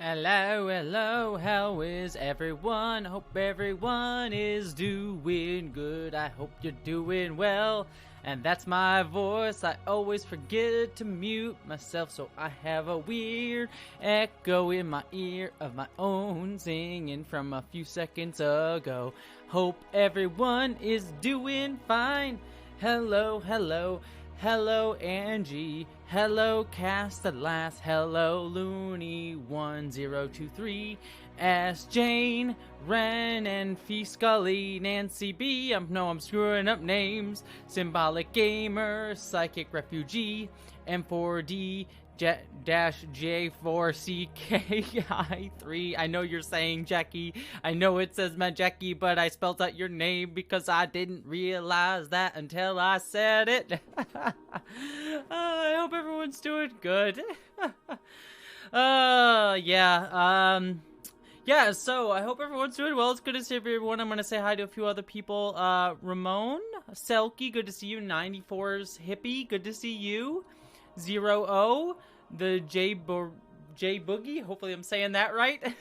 Hello, hello, how is everyone? Hope everyone is doing good. I hope you're doing well. And that's my voice. I always forget to mute myself, so I have a weird echo in my ear of my own singing from a few seconds ago. Hope everyone is doing fine. Hello, hello. Hello, Angie. Hello, Cast at Last. Hello, Looney1023. S. Jane, Ren, and Fee Scully, Nancy B. I'm screwing up names. Symbolic Gamer, Psychic Refugee, M4D, J4CKI3. I know you're saying Jackie. I know it says my Jackie, but I spelled out your name because I didn't realize that until I said it. I hope everyone's doing good. Yeah, so I hope everyone's doing well. It's good to see everyone. I'm going to say hi to a few other people. Ramon, Selkie, good to see you. 94's Hippie, good to see you. 0O, the J Boogie, hopefully I'm saying that right.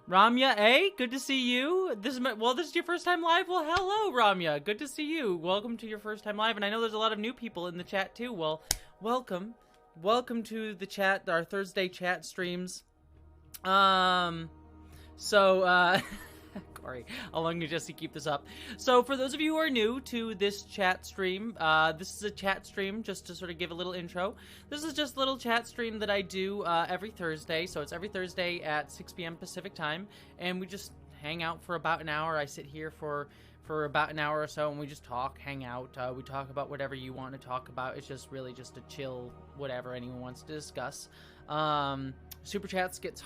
Ramya A, good to see you. This is your first time live. Well, hello, Ramya. Good to see you. Welcome to your first time live. And I know there's a lot of new people in the chat too. Well, welcome. Welcome to the chat, our Thursday chat streams. Corey, how long did Jessie keep this up? So for those of you who are new to this chat stream, this is a chat stream, just to sort of give a little intro. This is just a little chat stream that I do every Thursday. So it's every Thursday at 6 p.m. Pacific time, and we just hang out for about an hour. I sit here for about an hour or so, and we just talk, hang out. We talk about whatever you want to talk about. It's just really just a chill, whatever anyone wants to discuss. Super chats get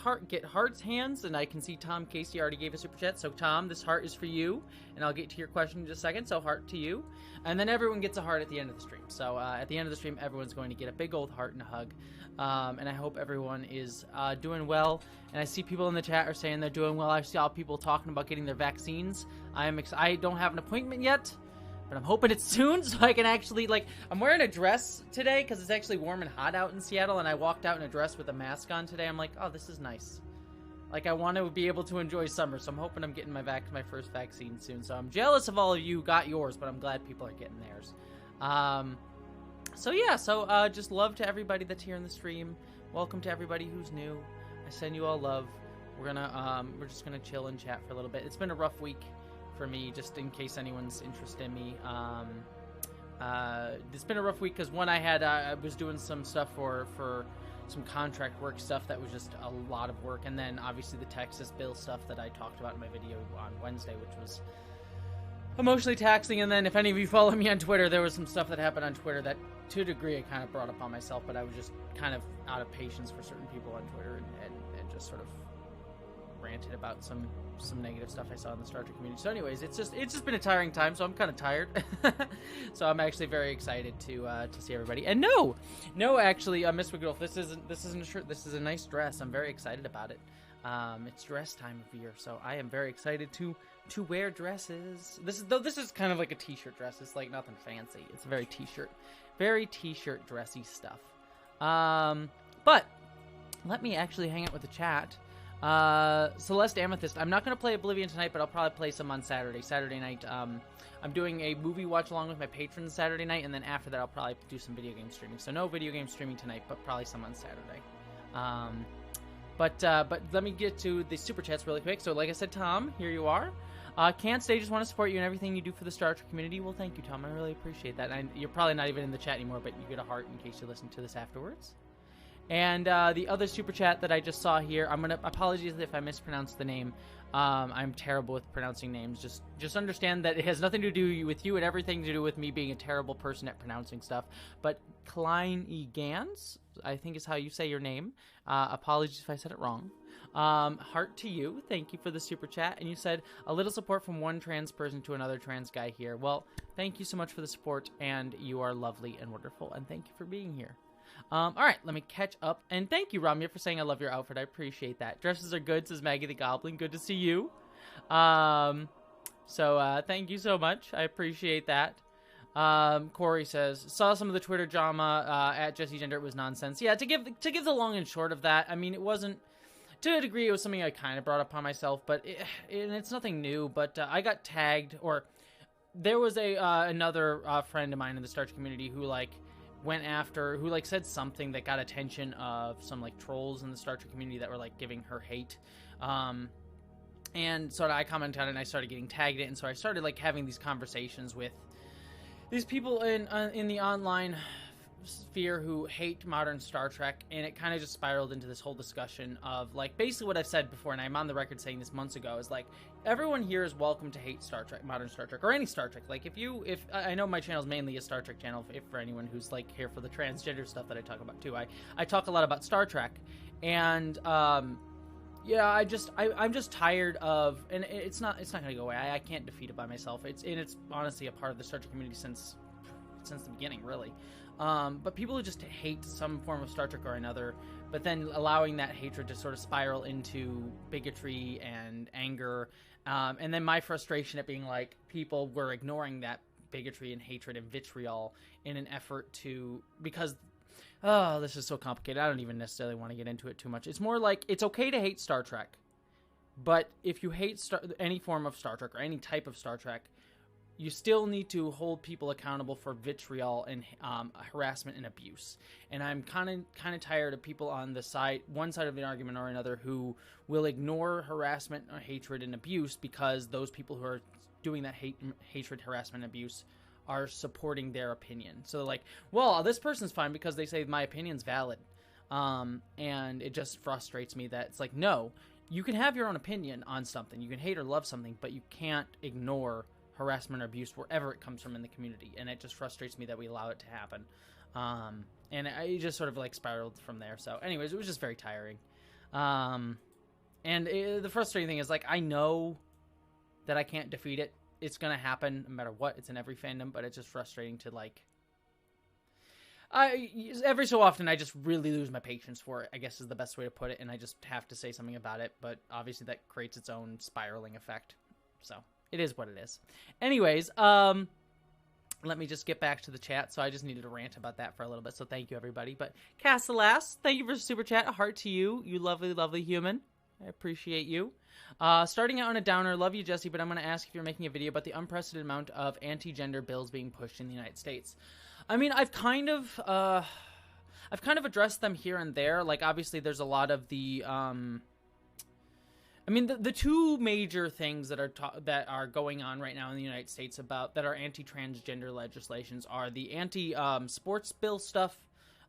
hearts hands, and I can see Tom Casey already gave a super chat. So Tom, this heart is for you, and I'll get to your question in just a second. So heart to you, and then everyone gets a heart at the end of the stream. So at the end of the stream, everyone's going to get a big old heart and a hug. And I hope everyone is doing well. And I see people in the chat are saying they're doing well. I saw people talking about getting their vaccines. I don't have an appointment yet, but I'm hoping it's soon so I can actually, I'm wearing a dress today because it's actually warm and hot out in Seattle, and I walked out in a dress with a mask on today. I'm like, oh, this is nice. I want to be able to enjoy summer, so I'm hoping I'm getting my first vaccine soon. So I'm jealous of all of you who got yours, but I'm glad people are getting theirs. Just love to everybody that's here in the stream. Welcome to everybody who's new. I send you all love. We're just gonna chill and chat for a little bit. It's been a rough week for me, just in case anyone's interested in me. It's been a rough week because I was doing some stuff for some contract work stuff that was just a lot of work, and then obviously the Texas bill stuff that I talked about in my video on Wednesday, which was emotionally taxing. And then if any of you follow me on Twitter, there was some stuff that happened on Twitter that to a degree I kind of brought up on myself, but I was just kind of out of patience for certain people on Twitter and just sort of ranted about some negative stuff I saw in the Star Trek community. So anyways, it's just been a tiring time, so I'm kind of tired. So I'm actually very excited to see everybody. And actually, Miss Wigglef, this isn't a shirt. This is a nice dress. I'm very excited about it. It's dress time of year, so I am very excited to wear dresses. This is kind of like a t-shirt dress. It's like nothing fancy. It's very t-shirt dressy stuff. But let me actually hang out with the chat. Celeste Amethyst. I'm not going to play Oblivion tonight, but I'll probably play some on Saturday. Saturday night, I'm doing a movie watch along with my patrons Saturday night, and then after that I'll probably do some video game streaming. So no video game streaming tonight, but probably some on Saturday. But let me get to the super chats really quick. So like I said, Tom, here you are. Can't stay, just want to support you in everything you do for the Star Trek community. Well, thank you, Tom. I really appreciate that. And you're probably not even in the chat anymore, but you get a heart in case you listen to this afterwards. And the other super chat that I just saw here, apologies if I mispronounced the name. I'm terrible with pronouncing names. Just understand that it has nothing to do with you and everything to do with me being a terrible person at pronouncing stuff. But Klein E. Gans, I think is how you say your name. Apologies if I said it wrong. Heart to you. Thank you for the super chat. And you said, a little support from one trans person to another trans guy here. Well, thank you so much for the support, and you are lovely and wonderful, and thank you for being here. All right, let me catch up. And thank you, Ramya, for saying I love your outfit. I appreciate that. Dresses are good, says Maggie the Goblin. Good to see you. Thank you so much. I appreciate that. Corey says, saw some of the Twitter drama at Jessie Gender. It was nonsense. Yeah, to give the long and short of that, I mean, it wasn't, to a degree, it was something I kind of brought upon myself, but it's nothing new. But I got tagged, or there was another friend of mine in the Star Trek community who who said something that got attention of some like trolls in the Star Trek community that were like giving her hate. And so I commented on it and I started getting tagged it, and so I started like having these conversations with these people in the online sphere who hate modern Star Trek, and it kind of just spiraled into this whole discussion of like basically what I've said before, and I'm on the record saying this months ago, is like everyone here is welcome to hate Star Trek, modern Star Trek, or any Star Trek. Like if I know my channel is mainly a Star Trek channel, if for anyone who's like here for the transgender stuff that I talk about too, I talk a lot about Star Trek, and yeah, I'm just tired of, and it's not gonna go away. I can't defeat it by myself. It's honestly a part of the Star Trek community since the beginning, really. But people who just hate some form of Star Trek or another, but then allowing that hatred to sort of spiral into bigotry and anger, and then my frustration at being like people were ignoring that bigotry and hatred and vitriol in an effort to, because oh, this is so complicated. I don't even necessarily want to get into it too much. It's more like it's okay to hate Star Trek, but if you hate any form of Star Trek or any type of Star Trek, you still need to hold people accountable for vitriol and harassment and abuse. And I'm kind of tired of people on one side of the argument or another, who will ignore harassment or hatred and abuse because those people who are doing that hatred, harassment, and abuse are supporting their opinion. So they're like, well, this person's fine because they say my opinion's valid. And it just frustrates me that it's like, no, you can have your own opinion on something. You can hate or love something, but you can't ignore harassment or abuse wherever it comes from in the community. And it just frustrates me that we allow it to happen. And it just sort of like spiraled from there. So anyways, it was just very tiring. The frustrating thing is, like, I know that I can't defeat it. It's going to happen no matter what. It's in every fandom, but it's just frustrating to, like, every so often I just really lose my patience for it, I guess is the best way to put it, and I just have to say something about it, but obviously that creates its own spiraling effect. So it is what it is. Anyways, let me just get back to the chat. So I just needed to rant about that for a little bit. So thank you, everybody. But Castelas, thank you for the super chat. A heart to you, you lovely, lovely human. I appreciate you. Starting out on a downer, love you, Jessie, but I'm going to ask if you're making a video about the unprecedented amount of anti-gender bills being pushed in the United States. I mean, I've kind of addressed them here and there. Like, obviously, there's a lot of the, I mean, the two major things that are going on right now in the United States that are anti-transgender legislations are the anti-sports bill stuff,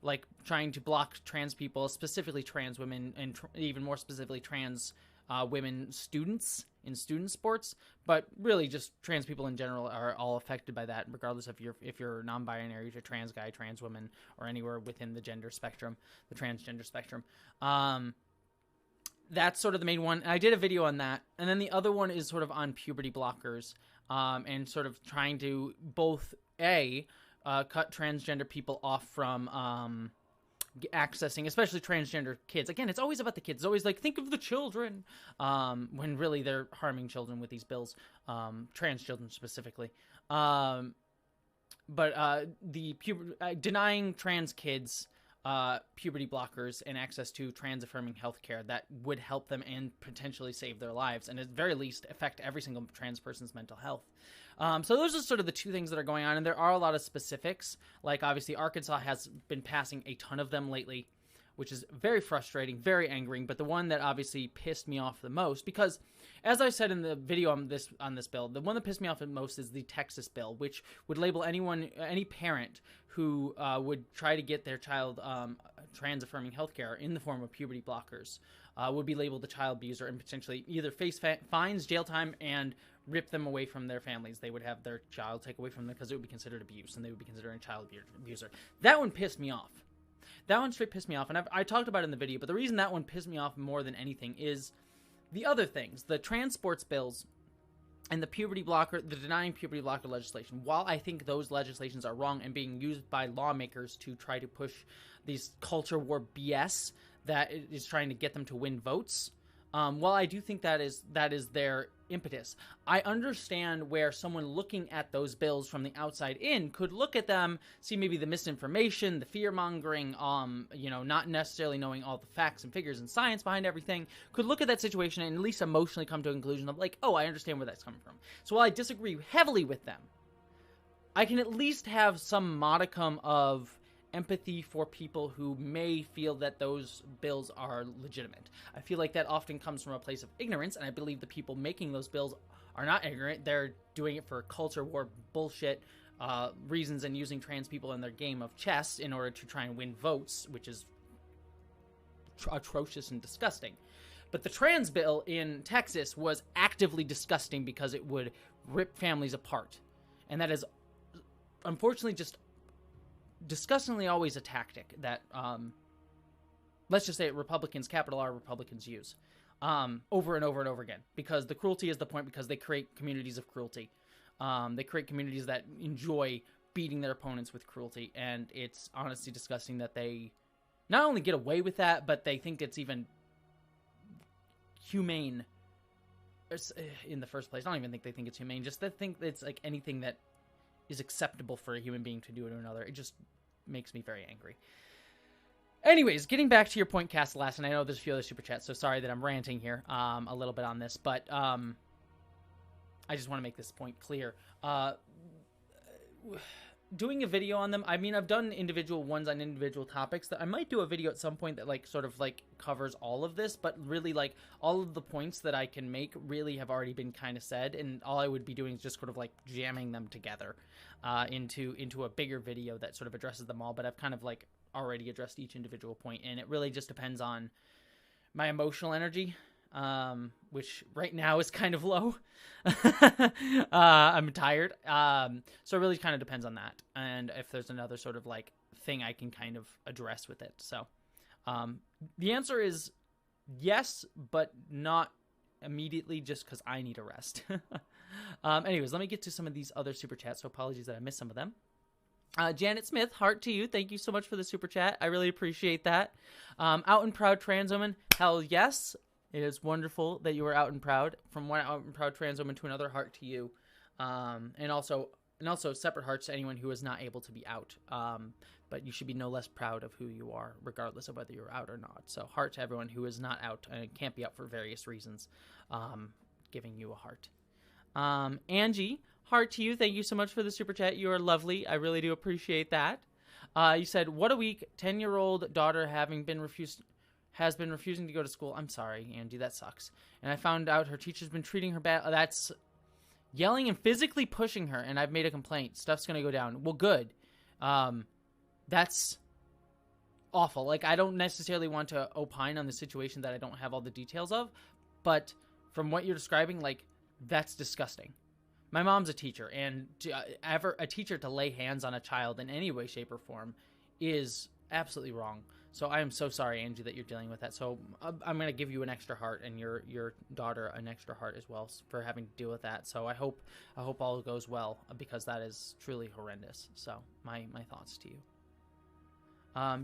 like trying to block trans people, specifically trans women, and even more specifically trans women students in student sports, but really just trans people in general are all affected by that, regardless of if you're non-binary, if you're trans guy, trans woman, or anywhere within the gender spectrum, the transgender spectrum. That's sort of the main one. I did a video on that. And then the other one is sort of on puberty blockers, and sort of trying to both, cut transgender people off from accessing, especially transgender kids. Again, it's always about the kids. It's always like, think of the children, when really they're harming children with these bills, trans children specifically. But denying trans kids puberty blockers and access to trans-affirming healthcare that would help them and potentially save their lives, and at the very least affect every single trans person's mental health. So those are sort of the two things that are going on, and there are a lot of specifics. Like, obviously, Arkansas has been passing a ton of them lately, which is very frustrating, very angering. But the one that obviously pissed me off the most, because as I said in the video on this bill, the one that pissed me off the most is the Texas bill, which would label any parent who would try to get their child trans-affirming healthcare in the form of puberty blockers would be labeled a child abuser and potentially either face fines, jail time, and rip them away from their families. They would have their child taken away from them because it would be considered abuse, and they would be considered a child abuser. That one pissed me off. That one straight pissed me off, and I talked about it in the video, but the reason that one pissed me off more than anything is the other things, the trans sports bills and the denying puberty blocker legislation. While I think those legislations are wrong and being used by lawmakers to try to push these culture war BS that is trying to get them to win votes, while I do think that is their impetus. I understand where someone looking at those bills from the outside in could look at them, see maybe the misinformation, the fear-mongering, not necessarily knowing all the facts and figures and science behind everything, could look at that situation and at least emotionally come to a conclusion of like, oh, I understand where that's coming from. So while I disagree heavily with them, I can at least have some modicum of empathy for people who may feel that those bills are legitimate. I feel like that often comes from a place of ignorance, and I believe the people making those bills are not ignorant. They're doing it for culture war bullshit reasons and using trans people in their game of chess in order to try and win votes, which is atrocious and disgusting. But the trans bill in Texas was actively disgusting because it would rip families apart. And that is unfortunately just disgustingly always a tactic that, let's just say Republicans, capital R Republicans, use over and over and over again, because the cruelty is the point, because they create communities of cruelty. They create communities that enjoy beating their opponents with cruelty, and it's honestly disgusting that they not only get away with that, but they think it's even humane in the first place. I don't even think they think it's humane, just they think it's like anything that is acceptable for a human being to do to another. It just makes me very angry. Anyways, getting back to your point, Castellas, and I know there's a few other super chats, so sorry that I'm ranting here a little bit on this, but I just want to make this point clear. Doing a video on them, I mean, I've done individual ones on individual topics. That I might do a video at some point that like sort of like covers all of this, but really like all of the points that I can make really have already been kind of said, and all I would be doing is just sort of like jamming them together into a bigger video that sort of addresses them all. But I've kind of like already addressed each individual point, and it really just depends on my emotional energy, which right now is kind of low. I'm tired. So it really kind of depends on that. And if there's another sort of like thing I can kind of address with it. So, the answer is yes, but not immediately, just because I need a rest. Anyways, let me get to some of these other super chats. So apologies that I missed some of them. Janet Smith, heart to you. Thank you so much for the super chat. I really appreciate that. Out and proud trans woman. Hell yes. It is wonderful that you are out and proud. From one out and proud trans woman to another, heart to you. And also separate hearts to anyone who is not able to be out. But you should be no less proud of who you are, regardless of whether you're out or not. So heart to everyone who is not out and can't be out for various reasons. Giving you a heart. Angie, heart to you. Thank you so much for the super chat. You are lovely. I really do appreciate that. You said, what a week. 10-year-old daughter has been refusing to go to school. I'm sorry, Angie, that sucks. And I found out her teacher's been treating her bad. That's yelling and physically pushing her, and I've made a complaint. Stuff's going to go down. Well, good. That's awful. Like, I don't necessarily want to opine on the situation that I don't have all the details of, but from what you're describing, like, that's disgusting. My mom's a teacher, and a teacher to lay hands on a child in any way, shape, or form is absolutely wrong. So I am so sorry, Angie, that you're dealing with that. So I'm going to give you an extra heart, and your daughter an extra heart as well for having to deal with that. So I hope all goes well, because that is truly horrendous. So my thoughts to you.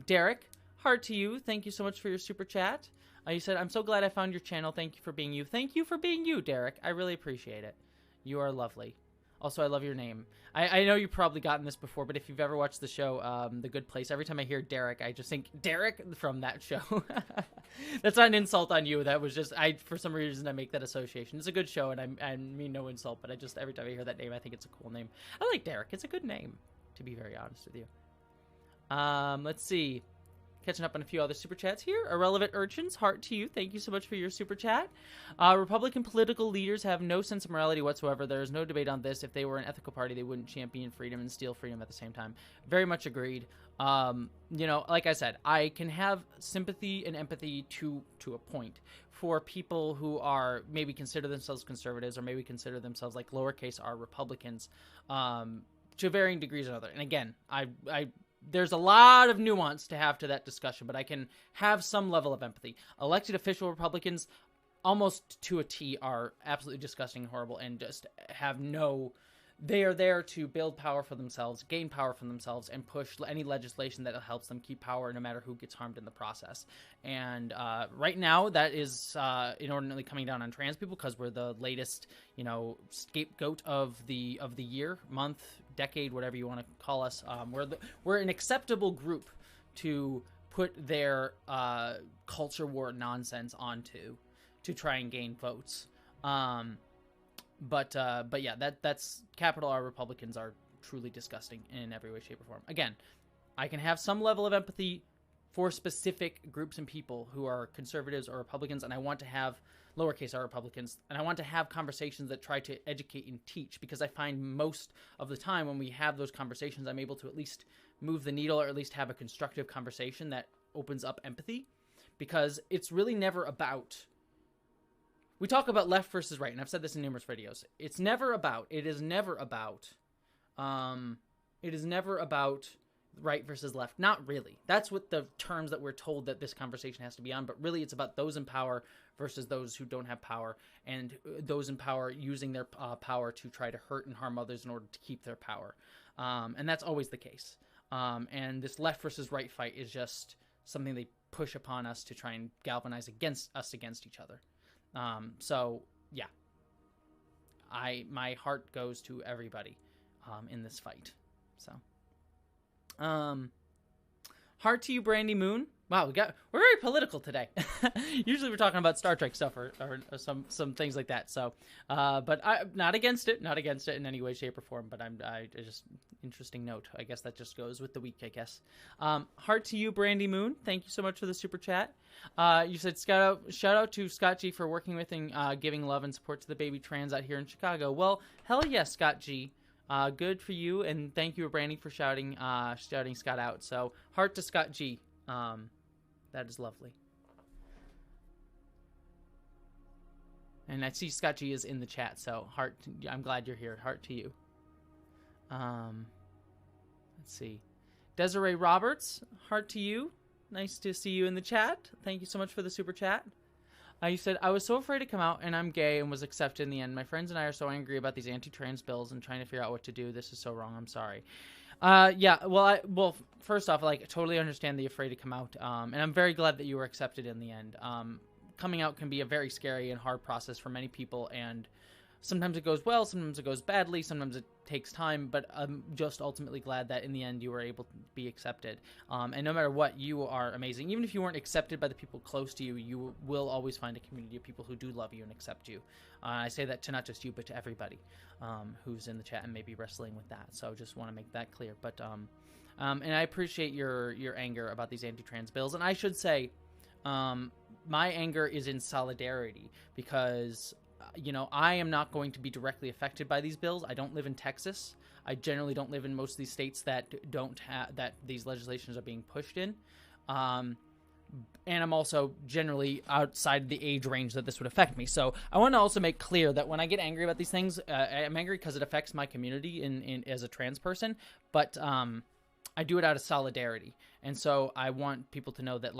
Derek, heart to you. Thank you so much for your super chat. You said, I'm so glad I found your channel. Thank you for being you. Thank you for being you, Derek. I really appreciate it. You are lovely. Also, I love your name. I know you've probably gotten this before, but if you've ever watched the show, The Good Place, every time I hear Derek, I just think Derek from that show. That's not an insult on you. That was just, for some reason, I make that association. It's a good show, and I mean no insult, but every time I hear that name, I think it's a cool name. I like Derek. It's a good name, to be very honest with you. Let's see. Catching up on a few other super chats here. Irrelevant Urchins, heart to you. Thank you so much for your super chat. Republican political leaders have no sense of morality whatsoever. There is no debate on this. If they were an ethical party, they wouldn't champion freedom and steal freedom at the same time. Very much agreed. Like I said, I can have sympathy and empathy to a point for people who are maybe consider themselves conservatives or maybe consider themselves like lowercase r Republicans to varying degrees or other. And again, there's a lot of nuance to have to that discussion, but I can have some level of empathy. Elected official Republicans, almost to a T, are absolutely disgusting and horrible and just have no they are there to build power for themselves, gain power for themselves, and push any legislation that helps them keep power no matter who gets harmed in the process. And right now, that is inordinately coming down on trans people because we're the latest, scapegoat of the year, month, decade, whatever you want to call us. We're an acceptable group to put their culture war nonsense onto to try and gain votes. But yeah, that's capital R Republicans are truly disgusting in every way, shape, or form. Again, I can have some level of empathy for specific groups and people who are conservatives or Republicans, and I want to have lowercase r Republicans, and I want to have conversations that try to educate and teach, because I find most of the time when we have those conversations, I'm able to at least move the needle or at least have a constructive conversation that opens up empathy, because it's really never about... We talk about left versus right, and I've said this in numerous videos. It is never about right versus left. Not really. That's what the terms that we're told that this conversation has to be on, but really it's about those in power versus those who don't have power, and those in power using their power to try to hurt and harm others in order to keep their power. And that's always the case. And this left versus right fight is just something they push upon us to try and galvanize against each other. So yeah, my heart goes to everybody, in this fight. So, heart to you, Brandy Moon. Wow, we're very political today. Usually we're talking about Star Trek stuff or some things like that. So, but I'm not against it in any way, shape, or form. But I just interesting note. I guess that just goes with the week, I guess. Heart to you, Brandy Moon. Thank you so much for the super chat. You said shout out to Scott G for working with and giving love and support to the baby trans out here in Chicago. Well, hell yes, Scott G. Good for you, and thank you, Brandy, for shouting Scott out. So, heart to Scott G. That is lovely. And I see Scott G is in the chat, so I'm glad you're here. Heart to you. Let's see. Desiree Roberts, heart to you. Nice to see you in the chat. Thank you so much for the super chat. You said, I was so afraid to come out, and I'm gay and was accepted in the end. My friends and I are so angry about these anti-trans bills and trying to figure out what to do. This is so wrong. I'm sorry. Yeah, well, first off, I totally understand that you're afraid to come out, and I'm very glad that you were accepted in the end. Coming out can be a very scary and hard process for many people, and sometimes it goes well, sometimes it goes badly, sometimes it takes time, but I'm just ultimately glad that in the end you were able to be accepted. And no matter what, you are amazing. Even if you weren't accepted by the people close to you, you will always find a community of people who do love you and accept you. I say that to not just you, but to everybody who's in the chat and maybe wrestling with that. So just want to make that clear. But and I appreciate your anger about these anti-trans bills. And I should say, my anger is in solidarity because... I am not going to be directly affected by these bills. I don't live in Texas. I generally don't live in most of these states that don't have that these legislations are being pushed in. And I'm also generally outside the age range that this would affect me. So I want to also make clear that when I get angry about these things, I'm angry because it affects my community in as a trans person. But I do it out of solidarity. And so I want people to know that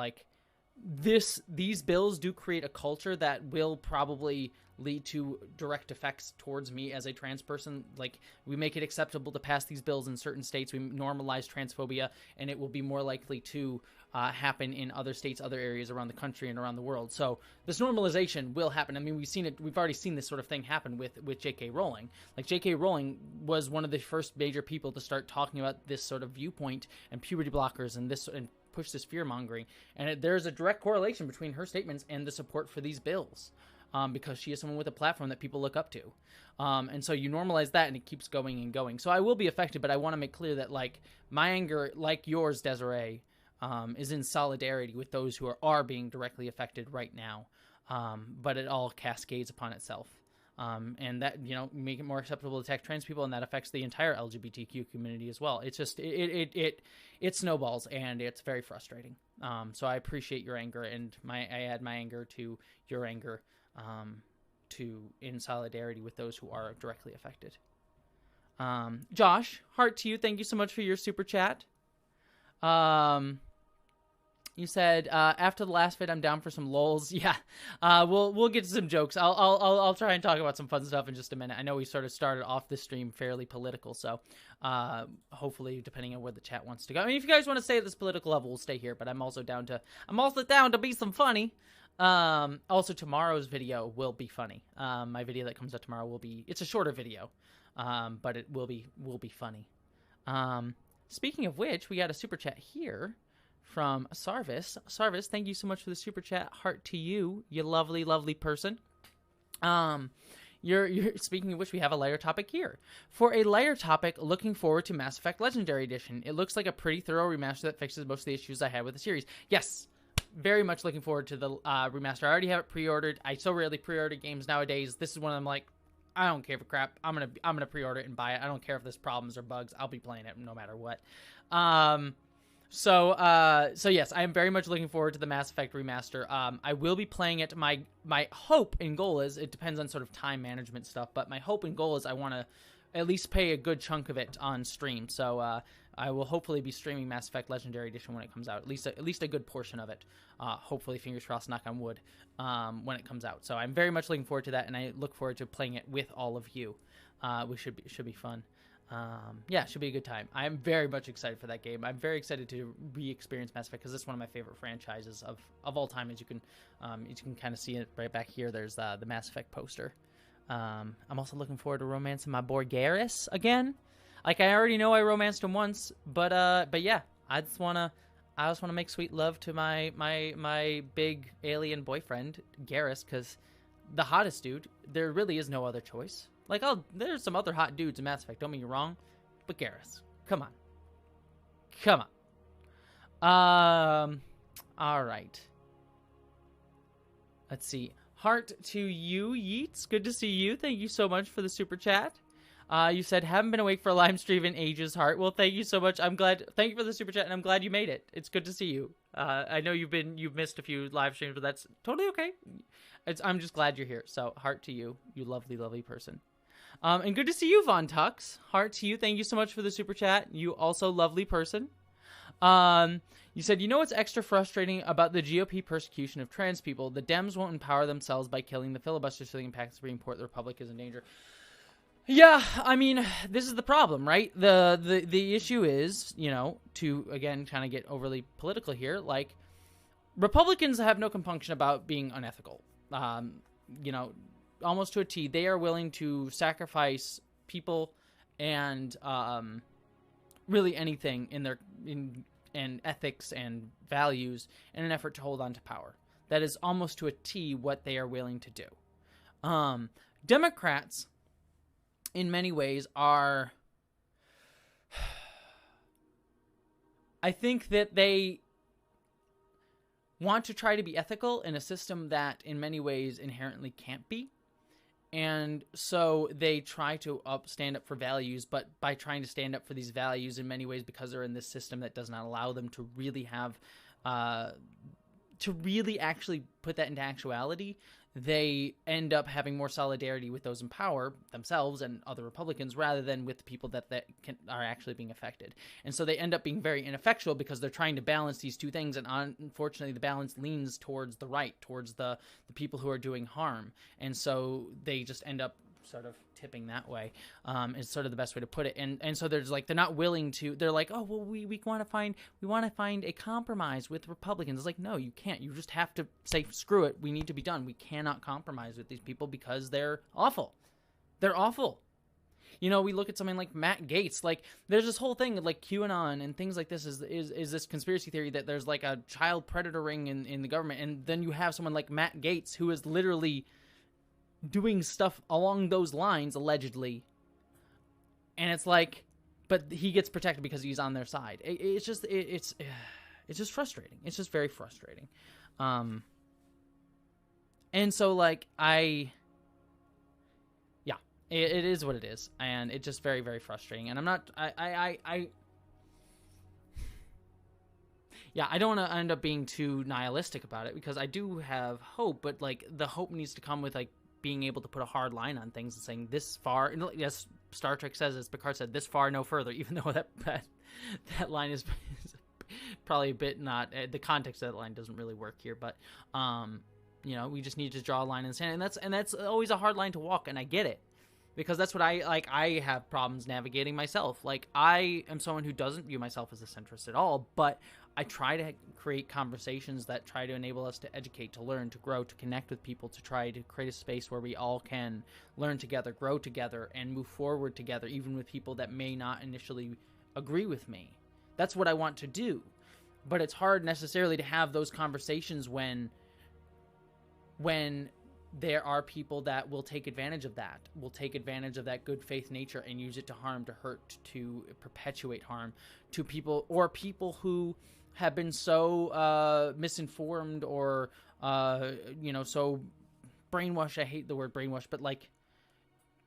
these bills do create a culture that will probably lead to direct effects towards me as a trans person. We make it acceptable to pass these bills in certain states. We normalize transphobia, and it will be more likely to happen in other states, other areas around the country and around the world. So this normalization will happen. I mean, we've already seen this sort of thing happen with J.K. Rowling. J.K. Rowling was one of the first major people to start talking about this sort of viewpoint and puberty blockers and push this fear-mongering. And there's a direct correlation between her statements and the support for these bills. Because she is someone with a platform that people look up to. And so you normalize that and it keeps going and going. So I will be affected, but I want to make clear that my anger, like yours, Desiree, is in solidarity with those who are being directly affected right now. But it all cascades upon itself. And that, make it more acceptable to attack trans people, and that affects the entire LGBTQ community as well. It's just, it snowballs, and it's very frustrating. So I appreciate your anger, and I add my anger to your anger, in solidarity with those who are directly affected. Josh, heart to you. Thank you so much for your super chat. You said after the last vid, I'm down for some lols. Yeah, we'll get to some jokes. I'll try and talk about some fun stuff in just a minute. I know we sort of started off this stream fairly political, so hopefully, depending on where the chat wants to go. I mean, if you guys want to stay at this political level, we'll stay here. But I'm also down to be some funny. Also, tomorrow's video will be funny. My video that comes out tomorrow it's a shorter video, but it will be funny. Speaking of which, we got a super chat here from Sarvis. Sarvis, thank you so much for the super chat. Heart to you, you lovely, lovely person. You're speaking of which, we have a lighter topic here. For a lighter topic, looking forward to Mass Effect Legendary Edition. It looks like a pretty thorough remaster that fixes most of the issues I had with the series. Yes, very much looking forward to the remaster. I already have it pre-ordered. I so rarely pre-order games nowadays. This is one I'm like, I don't care for crap. I'm gonna pre-order it and buy it. I don't care if there's problems or bugs. I'll be playing it no matter what. So yes, I am very much looking forward to the Mass Effect remaster. I will be playing it. My hope and goal is, it depends on sort of time management stuff, but my hope and goal is I want to at least pay a good chunk of it on stream. So I will hopefully be streaming Mass Effect Legendary Edition when it comes out, at least a good portion of it. Hopefully, fingers crossed, knock on wood, when it comes out. So I'm very much looking forward to that, and I look forward to playing it with all of you. Which should be fun. Yeah, it should be a good time. I'm very much excited for that game. I'm very excited to re-experience Mass Effect because it's one of my favorite franchises of all time. As you can kind of see it right back here. There's the Mass Effect poster. I'm also looking forward to romancing my boy Garrus again. Like, I already know I romanced him once, but yeah, I just wanna make sweet love to my big alien boyfriend Garrus, because the hottest dude. There really is no other choice. Like, there's some other hot dudes in Mass Effect, don't get me wrong, but Garrus, come on. All right. Let's see. Heart to you, Yeats. Good to see you. Thank you so much for the super chat. You said, haven't been awake for a live stream in ages, Heart. Well, thank you so much. I'm glad. Thank you for the super chat, and I'm glad you made it. It's good to see you. I know you've missed a few live streams, but that's totally okay. I'm just glad you're here. So, heart to you, you lovely, lovely person. And good to see you, Von Tux. Heart to you. Thank you so much for the super chat. You also lovely person. You said, you know what's extra frustrating about the GOP persecution of trans people? The Dems won't empower themselves by killing the filibuster so they can pack the Supreme Court. The Republic is in danger. Yeah, I mean, this is the problem, right? The issue is, to, again, kind of get overly political here, like, Republicans have no compunction about being unethical. Almost to a T. They are willing to sacrifice people and really anything in ethics and values in an effort to hold on to power. That is almost to a T what they are willing to do. Democrats, in many ways, are... I think that they want to try to be ethical in a system that in many ways inherently can't be. And so they try to stand up for values, but by trying to stand up for these values in many ways, because they're in this system that does not allow them to really have, to really actually put that into actuality, they end up having more solidarity with those in power themselves and other Republicans rather than with the people that are actually being affected. And so they end up being very ineffectual because they're trying to balance these two things. And unfortunately, the balance leans towards the right, towards the people who are doing harm. And so they just end up sort of tipping that way, is sort of the best way to put it. And so there's like, they're not willing to, they're like, oh, well, we want to find a compromise with Republicans. It's like, no, you can't. You just have to say, screw it. We need to be done. We cannot compromise with these people because they're awful. They're awful. We look at something like Matt Gaetz. Like, there's this whole thing like QAnon and things like this is this conspiracy theory that there's like a child predator ring in the government. And then you have someone like Matt Gaetz who is literally doing stuff along those lines, allegedly, and it's like, but he gets protected because he's on their side. It's just frustrating. It's just very frustrating. And so like it is what it is, and it's just very, very frustrating. And I'm not, I don't want to end up being too nihilistic about it, because I do have hope, but like the hope needs to come with like being able to put a hard line on things and saying this far, and yes, Star Trek says, as Picard said, this far, no further, even though that line is probably a bit not the context of that line doesn't really work here, but you know, we just need to draw a line in the sand, and that's always a hard line to walk, and I get it. Because that's what I have problems navigating myself. Like, I am someone who doesn't view myself as a centrist at all, but I try to create conversations that try to enable us to educate, to learn, to grow, to connect with people, to try to create a space where we all can learn together, grow together, and move forward together, even with people that may not initially agree with me. That's what I want to do. But it's hard necessarily to have those conversations when there are people that will take advantage of that, good faith nature and use it to harm, to hurt, to perpetuate harm to people, or people who have been so misinformed or, you know, so brainwashed. I hate the word brainwashed, but like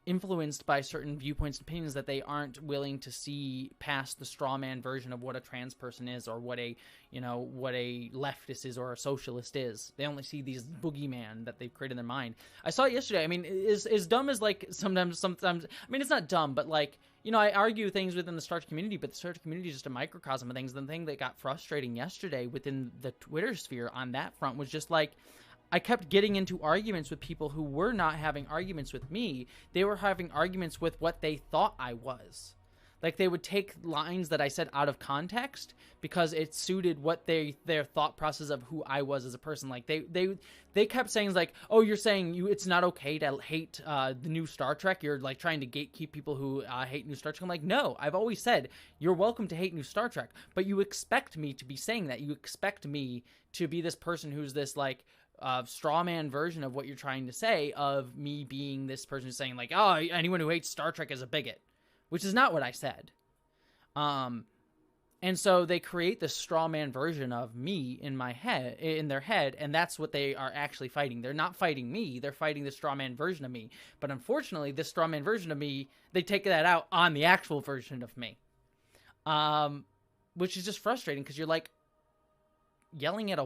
influenced by certain viewpoints and opinions that they aren't willing to see past the straw man version of what a trans person is, or what a leftist is, or a socialist is. They only see these boogeyman that they've created in their mind. I saw it yesterday. I mean, as dumb as like sometimes, I mean, it's not dumb, but like, you know, I argue things within the Star Trek community, but the Star Trek community is just a microcosm of things. The thing that got frustrating yesterday within the Twitter sphere on that front was just like, I kept getting into arguments with people who were not having arguments with me. They were having arguments with what they thought I was. Like, they would take lines that I said out of context because it suited what their thought process of who I was as a person. Like, they kept saying, like, oh, you're saying it's not okay to hate the new Star Trek. You're, like, trying to gatekeep people who hate new Star Trek. I'm like, no, I've always said you're welcome to hate new Star Trek, but you expect me to be saying that. You expect me to be this person who's this, like, straw man version of what you're trying to say, of me being this person who's saying, like, oh, anyone who hates Star Trek is a bigot, which is not what I said. And so they create this straw man version of me in their head, and that's what they are actually fighting. They're not fighting me, they're fighting the straw man version of me. But unfortunately, this straw man version of me, they take that out on the actual version of me. Which is just frustrating, because you're like yelling at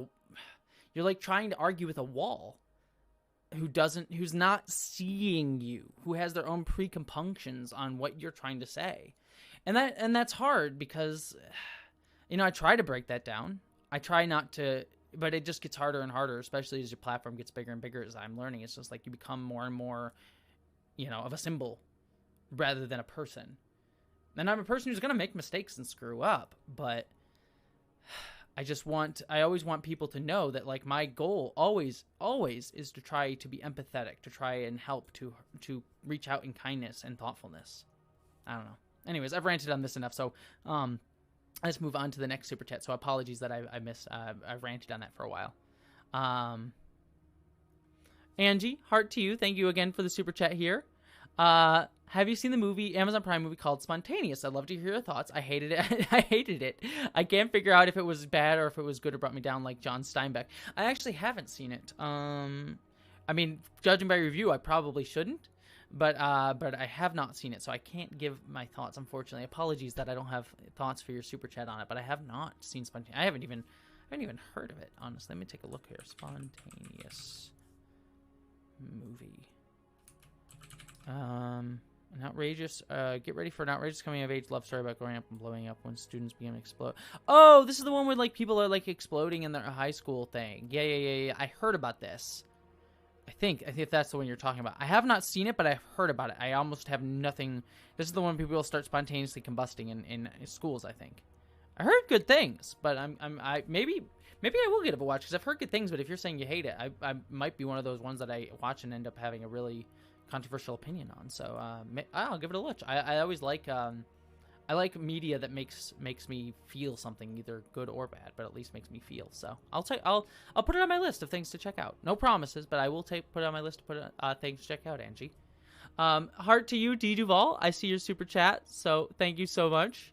you're like trying to argue with a wall who's not seeing you, who has their own precompunctions on what you're trying to say. And that's hard, because, you know, I try to break that down. I try not to, but it just gets harder and harder, especially as your platform gets bigger and bigger. As I'm learning, it's just like you become more and more, you know, of a symbol rather than a person. And I'm a person who's going to make mistakes and screw up, but I always want people to know that, like, my goal always is to try to be empathetic, to try and help, to reach out in kindness and thoughtfulness. I don't know. Anyways, I've ranted on this enough, so let's move on to the next super chat. So apologies that I've ranted on that for a while. Angie, heart to you. Thank you again for the super chat here. Have you seen the Amazon Prime movie called Spontaneous? I'd love to hear your thoughts. I hated it. I hated it. I can't figure out if it was bad or if it was good or brought me down like John Steinbeck. I actually haven't seen it. I mean, judging by review, I probably shouldn't, but I have not seen it, so I can't give my thoughts, unfortunately. Apologies that I don't have thoughts for your super chat on it, but I have not seen Spontaneous. I haven't even heard of it, honestly. Let me take a look here. Spontaneous movie. An outrageous, get ready for an outrageous coming of age love story about growing up and blowing up when students begin to explode. Oh, this is the one where, like, people are, like, exploding in their high school thing. Yeah. I heard about this. I think that's the one you're talking about. I have not seen it, but I've heard about it. I almost have nothing. This is the one people start spontaneously combusting in schools, I think. I heard good things, but maybe I will give it a watch, because I've heard good things, but if you're saying you hate it, I might be one of those ones that I watch and end up having a really controversial opinion on. So I'll give it a look. I always like I like media that makes me feel something, either good or bad, but at least makes me feel. So I'll put it on my list of things to check out. No promises, but I will put it on my list to put things to check out. Angie, heart to you, D Duval. I see your super chat, so thank you so much.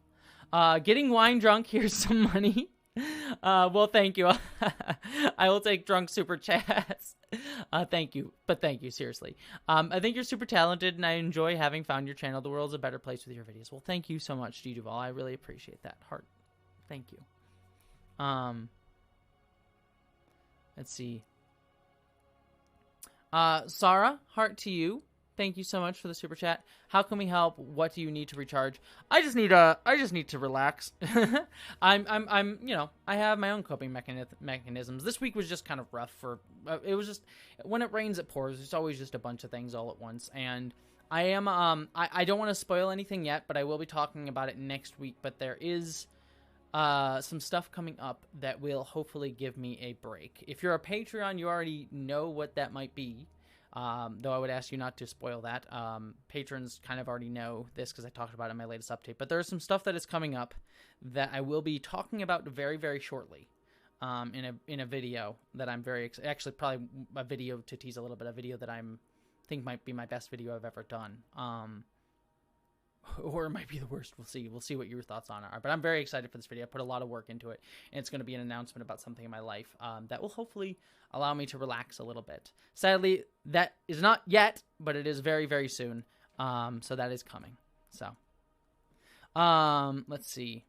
Getting wine drunk. Here's some money. Well, thank you. I will take drunk super chats. Thank you, but thank you, seriously. I think you're super talented, and I enjoy having found your channel. The world's a better place with your videos. Well, thank you so much, G. Duval. I really appreciate that. Heart. Thank you. Let's see. Sarah, heart to you. thank you so much for the super chat. How can we help? What do you need to recharge? I just need to relax. I'm you know, I have my own coping mechanisms. This week was just kind of rough for it was just when it rains it pours. It's always just a bunch of things all at once, and I am I don't want to spoil anything yet, but I will be talking about it next week. But there is some stuff coming up that will hopefully give me a break. If you're a Patreon, you already know what that might be. Though I would ask you not to spoil that. Patrons kind of already know this because I talked about it in my latest update. But there's some stuff that is coming up that I will be talking about very, very shortly in a video that I'm actually probably a video to tease a little bit, a video that think might be my best video I've ever done. Or it might be the worst. We'll see. We'll see what your thoughts on it are. But I'm very excited for this video. I put a lot of work into it, and it's going to be an announcement about something in my life that will hopefully allow me to relax a little bit. Sadly, that is not yet, but it is very, very soon. So that is coming. So, let's see.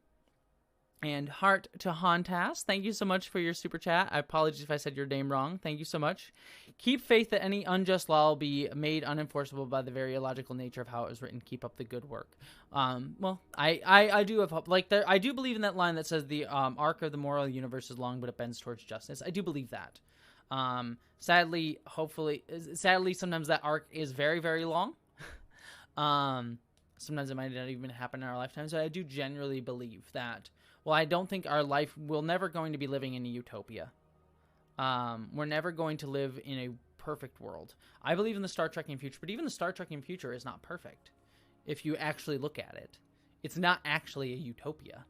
And Heart to Hontas, thank you so much for your super chat. I apologize if I said your name wrong. Thank you so much. Keep faith that any unjust law will be made unenforceable by the very illogical nature of how it was written. Keep up the good work. Well, I do have hope. Like I do believe in that line that says the arc of the moral universe is long, but it bends towards justice. I do believe that. Sadly, sometimes that arc is very, very long. Sometimes it might not even happen in our lifetimes, but I do generally believe that. Well, I don't think our life, we're never going to be living in a utopia. We're never going to live in a perfect world. I believe in the Star Trekian future, but even the Star Trekian future is not perfect. If you actually look at it, it's not actually a utopia.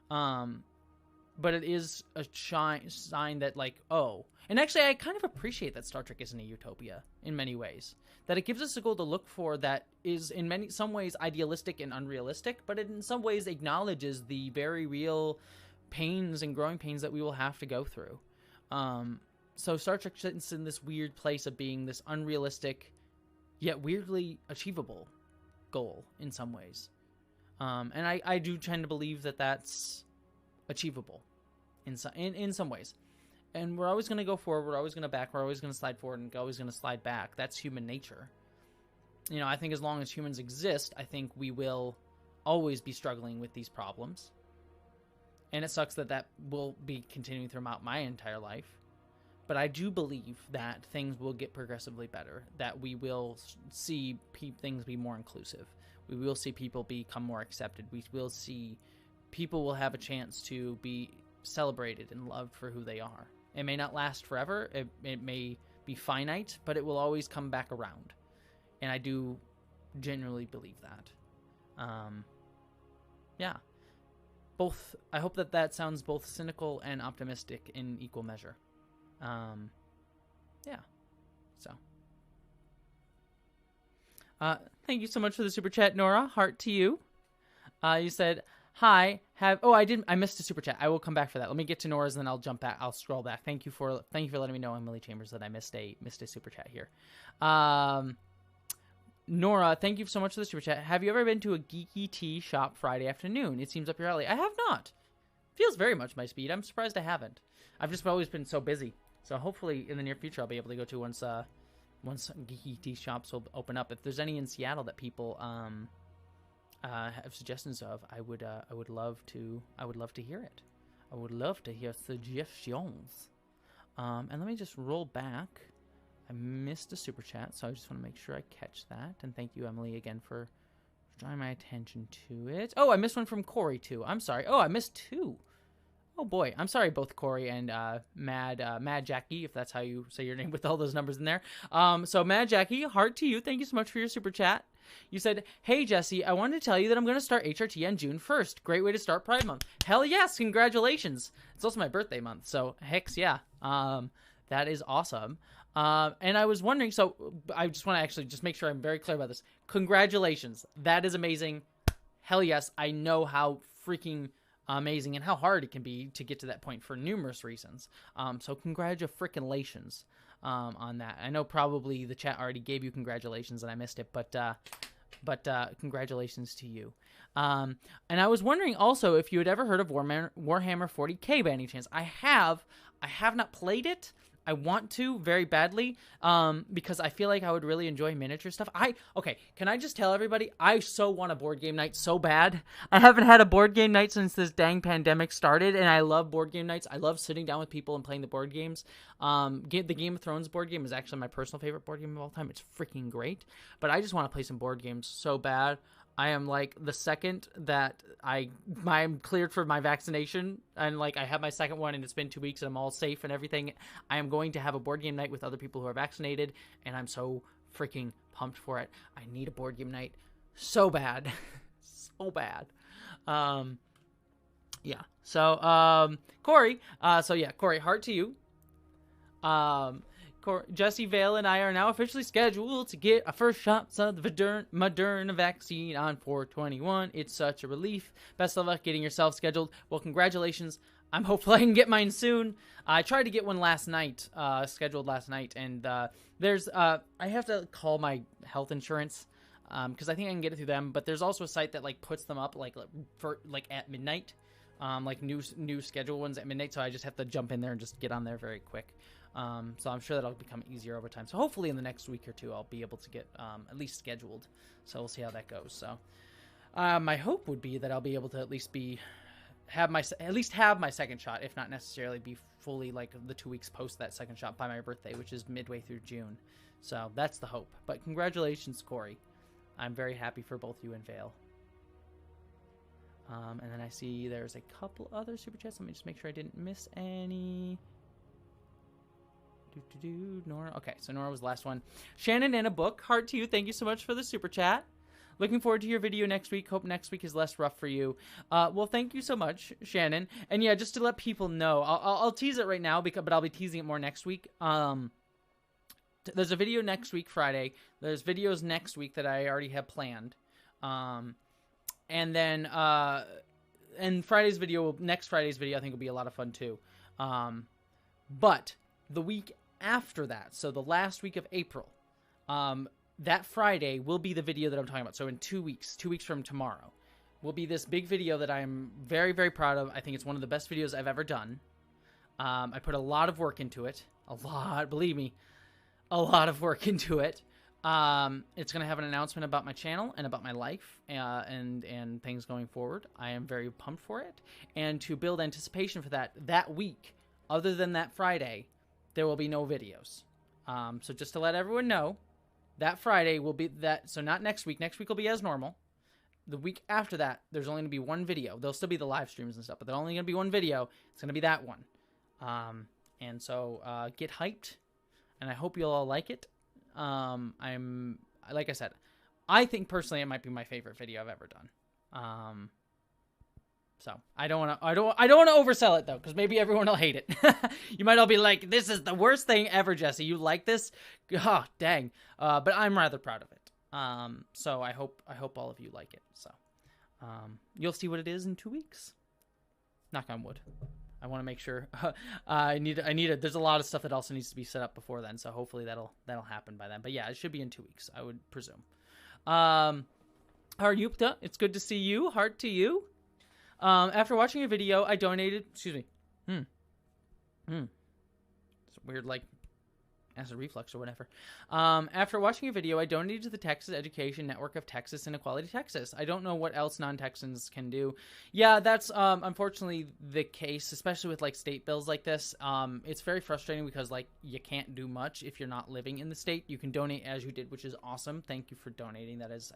But it is a sign that, like, oh, and actually I kind of appreciate that Star Trek isn't a utopia in many ways. That it gives us a goal to look for that is in some ways idealistic and unrealistic, but it in some ways acknowledges the very real pains and growing pains that we will have to go through. So Star Trek sits in this weird place of being this unrealistic, yet weirdly achievable goal in some ways. And I do tend to believe that that's achievable in some ways. And we're always going to go forward, we're always going to back, we're always going to slide forward and always going to slide back. That's human nature. You know, I think as long as humans exist, I think we will always be struggling with these problems. And it sucks that will be continuing throughout my entire life. But I do believe that things will get progressively better, that we will see things be more inclusive. We will see people become more accepted. We will see people will have a chance to be celebrated and loved for who they are. It may not last forever. It may be finite, but it will always come back around. And I do genuinely believe that. Yeah. I hope that sounds both cynical and optimistic in equal measure. Yeah. So. Thank you so much for the super chat, Nora. Heart to you. You said, hi, I missed a super chat. I will come back for that. Let me get to Nora's and then I'll jump back. I'll scroll back. Thank you for letting me know, Emily Chambers, that I missed a super chat here. Nora, thank you so much for the super chat. Have you ever been to a geeky tea shop Friday afternoon? It seems up your alley. I have not. Feels very much my speed. I'm surprised I haven't. I've just always been so busy. So hopefully in the near future I'll be able to go to once geeky tea shops will open up. If there's any in Seattle that people have suggestions of, I would love to hear it. I would love to hear suggestions. And let me just roll back. I missed a super chat, so I just want to make sure I catch that. And thank you, Emily, again for drawing my attention to it. Oh, I missed one from Corey too. I'm sorry. Oh, I missed two. Oh boy, I'm sorry, both Corey and Mad Jackie, if that's how you say your name with all those numbers in there. So Mad Jackie, heart to you. Thank you so much for your super chat. You said, hey, Jessie, I wanted to tell you that I'm going to start HRT on June 1st. Great way to start Pride Month. Hell yes, congratulations. It's also my birthday month, so hex yeah. That is awesome. And I was wondering, so I just want to actually just make sure I'm very clear about this. Congratulations. That is amazing. Hell yes, I know how freaking amazing and how hard it can be to get to that point for numerous reasons. So congratulations on that. I know probably the chat already gave you congratulations and I missed it, but congratulations to you. And I was wondering also if you had ever heard of Warhammer 40K by any chance. I have not played it. I want to very badly, because I feel like I would really enjoy miniature stuff. Okay, can I just tell everybody, I so want a board game night so bad. I haven't had a board game night since this dang pandemic started, and I love board game nights. I love sitting down with people and playing the board games. The Game of Thrones board game is actually my personal favorite board game of all time. It's freaking great, but I just want to play some board games so bad. I am like, the second that I'm cleared for my vaccination and like I have my second one and it's been 2 weeks and I'm all safe and everything, I am going to have a board game night with other people who are vaccinated, and I'm so freaking pumped for it. I need a board game night so bad. So bad. Yeah. So, Corey. Corey, heart to you. Jessie, Vale, and I are now officially scheduled to get our first shots of the Moderna vaccine on 4/21. It's such a relief. Best of luck getting yourself scheduled. Well, congratulations. I'm hopeful I can get mine soon. I tried to get one last night, scheduled last night, and I have to call my health insurance, because I think I can get it through them. But there's also a site that like puts them up for at midnight, like new schedule ones at midnight. So I just have to jump in there and just get on there very quick. So I'm sure that'll become easier over time. So hopefully in the next week or two, I'll be able to get at least scheduled. So we'll see how that goes. So my hope would be that I'll be able to at least have my second shot, if not necessarily be fully like the 2 weeks post that second shot by my birthday, which is midway through June. So that's the hope. But congratulations, Corey. I'm very happy for both you and Vale. And then I see there's a couple other super chats. Let me just make sure I didn't miss any. Nora. Okay, so Nora was the last one. Shannon and a book. Heart to you. Thank you so much for the super chat. Looking forward to your video next week. Hope next week is less rough for you. Well, thank you so much, Shannon. And yeah, just to let people know, I'll tease it right now, but I'll be teasing it more next week. There's a video next week, Friday. There's videos next week that I already have planned. And then next Friday's video, I think will be a lot of fun too. But the week after that, so the last week of April, that Friday will be the video that I'm talking about. So in 2 weeks from tomorrow, will be this big video that I'm very, very proud of. I think it's one of the best videos I've ever done. I put a lot of work into it. Believe me, a lot of work into it. It's going to have an announcement about my channel and about my life and things going forward. I am very pumped for it. And to build anticipation for that week, other than that Friday, there will be no videos. So just to let everyone know, that Friday will be that. So not next week. Next week will be as normal. The week after that, there's only going to be one video. There'll still be the live streams and stuff, but there's only going to be one video. It's going to be that one. And so get hyped, and I hope you'll all like it. Like I said, I think personally it might be my favorite video I've ever done. So I don't want to oversell it though, because maybe everyone will hate it. You might all be like, "This is the worst thing ever, Jesse. You like this? Oh, dang!" But I'm rather proud of it. So I hope all of you like it. So you'll see what it is in 2 weeks. Knock on wood. I want to make sure. There's a lot of stuff that also needs to be set up before then. So hopefully that'll happen by then. But yeah, it should be in 2 weeks, I would presume. Haryupta, it's good to see you. Heart to you. After watching a video, I donated. Excuse me. It's weird, like acid reflux or whatever. After watching a video, I donated to the Texas Education Network of Texas and Equality Texas. I don't know what else non-Texans can do. Yeah, that's unfortunately the case, especially with like state bills like this. It's very frustrating because like you can't do much if you're not living in the state. You can donate as you did, which is awesome. Thank you for donating. That is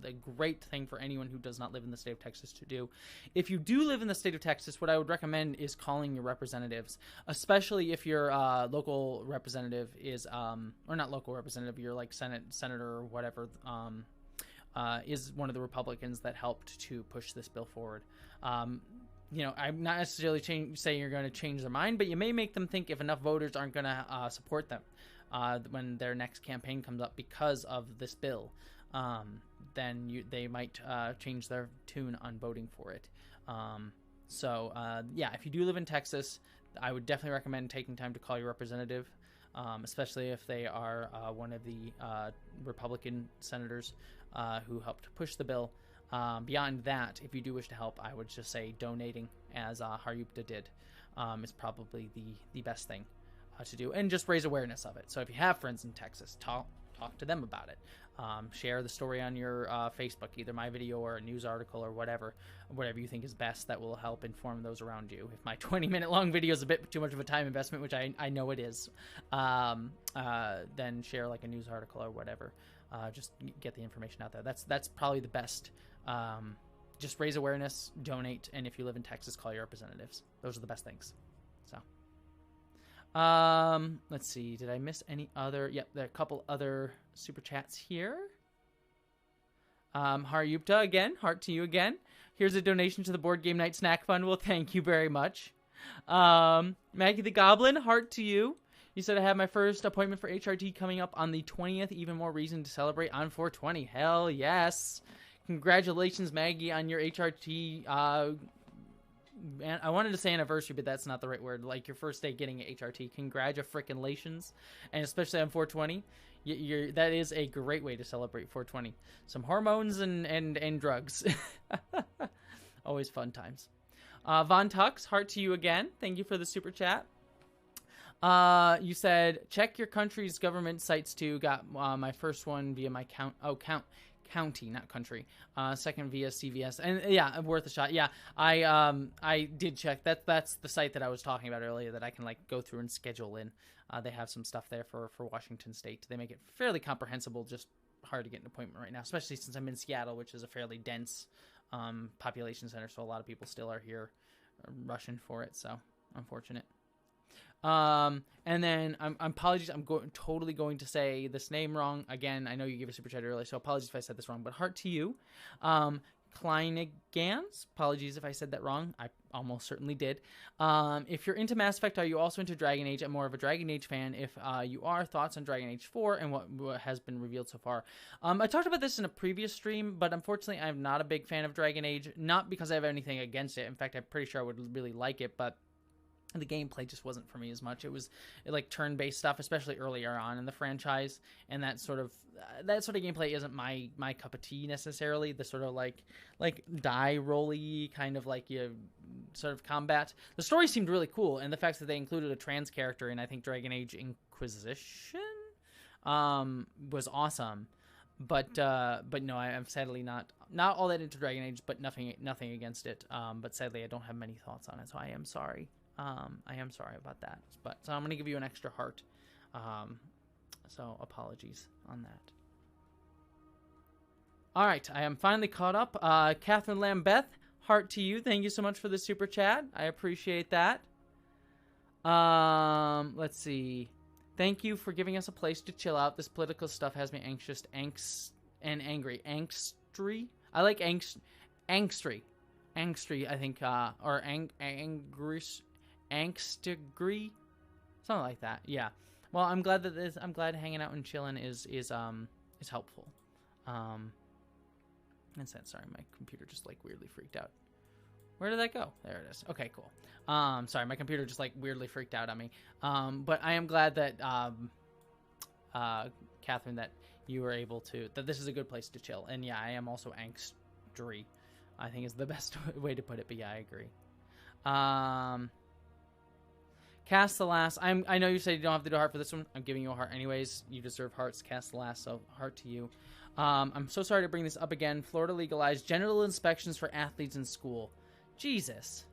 a great thing for anyone who does not live in the state of Texas to do. If you do live in the state of Texas, what I would recommend is calling your representatives, especially if your local representative is or not local representative, you're like senator or whatever, is one of the Republicans that helped to push this bill forward. You know, I'm not necessarily saying you're going to change their mind, but you may make them think if enough voters aren't going to support them when their next campaign comes up because of this bill, then they might change their tune on voting for it. Yeah, if you do live in Texas, I would definitely recommend taking time to call your representative. Especially if they are one of the Republican senators who helped push the bill. Beyond that, if you do wish to help, I would just say donating, as Haryupta did, is probably the best thing. to do, and just raise awareness of it. So if you have friends in Texas, talk to them about it. Share the story on your Facebook, either my video or a news article or whatever you think is best that will help inform those around you. If my 20-minute long video is a bit too much of a time investment, which I know it is, then share like a news article or whatever. Just get the information out there. That's probably the best. Just raise awareness, donate, and if you live in Texas, call your representatives. Those are the best things. So, let's see. Did I miss any other? Yep, there are a couple other super chats here. Haryupta again. Heart to you again. Here's a donation to the Board Game Night Snack Fund. Well, thank you very much. Maggie the Goblin. Heart to you. You said I have my first appointment for HRT coming up on the 20th. Even more reason to celebrate on 420. Hell yes. Congratulations, Maggie, on your HRT. Man, I wanted to say anniversary, but that's not the right word. Like your first day getting an HRT. Congratulations, and especially on 420. That is a great way to celebrate 420. Some hormones and drugs. Always fun times. Von Tux, heart to you again. Thank you for the super chat. You said check your country's government sites too. Got my first one via my county, not country. Second via CVS, and yeah, worth a shot. Yeah, I did check. That's the site that I was talking about earlier that I can like go through and schedule in. They have some stuff there for Washington State. They make it fairly comprehensible. Just hard to get an appointment right now, especially since I'm in Seattle, which is a fairly dense population center. So a lot of people still are here rushing for it. So unfortunate. And then apologies. I'm totally going to say this name wrong again. I know you gave a super chat earlier, so apologies if I said this wrong. But heart to you, Kleinigans. Apologies if I said that wrong. I almost certainly did. If you're into Mass Effect, are you also into Dragon Age? I'm more of a Dragon Age fan. If you are, thoughts on Dragon Age 4 and what has been revealed so far. I talked about this in a previous stream, but unfortunately, I'm not a big fan of Dragon Age. Not because I have anything against it. In fact, I'm pretty sure I would really like it, but the gameplay just wasn't for me as much. It was like turn-based stuff, especially earlier on in the franchise, and that sort of gameplay isn't my cup of tea necessarily. The sort of like die rolly kind of like you sort of combat. The story seemed really cool, and the fact that they included a trans character in I think Dragon Age Inquisition was awesome. But no, I am sadly not all that into Dragon Age, but nothing against it. But sadly, I don't have many thoughts on it, so I am sorry. I am sorry about that, so I'm going to give you an extra heart. So apologies on that. All right, I am finally caught up. Catherine Lambeth, heart to you. Thank you so much for the super chat. I appreciate that. Let's see. Thank you for giving us a place to chill out. This political stuff has me anxious, and angry. Angstry? I like angstry, I think, or angry. Angstigry, something like that. Yeah. Well, I'm glad hanging out and chilling is helpful. And sorry, my computer just like weirdly freaked out. Where did that go? There it is. Okay, cool. Sorry, my computer just like weirdly freaked out on me. But I am glad that Catherine, that you were able to, that this is a good place to chill. And yeah, I am also angstry, I think is the best way to put it. But yeah, I agree. Cast the Last. I know you said you don't have to do a heart for this one. I'm giving you a heart anyways. You deserve hearts. Cast the Last, so heart to you. I'm so sorry to bring this up again. Florida legalized genital inspections for athletes in school. Jesus.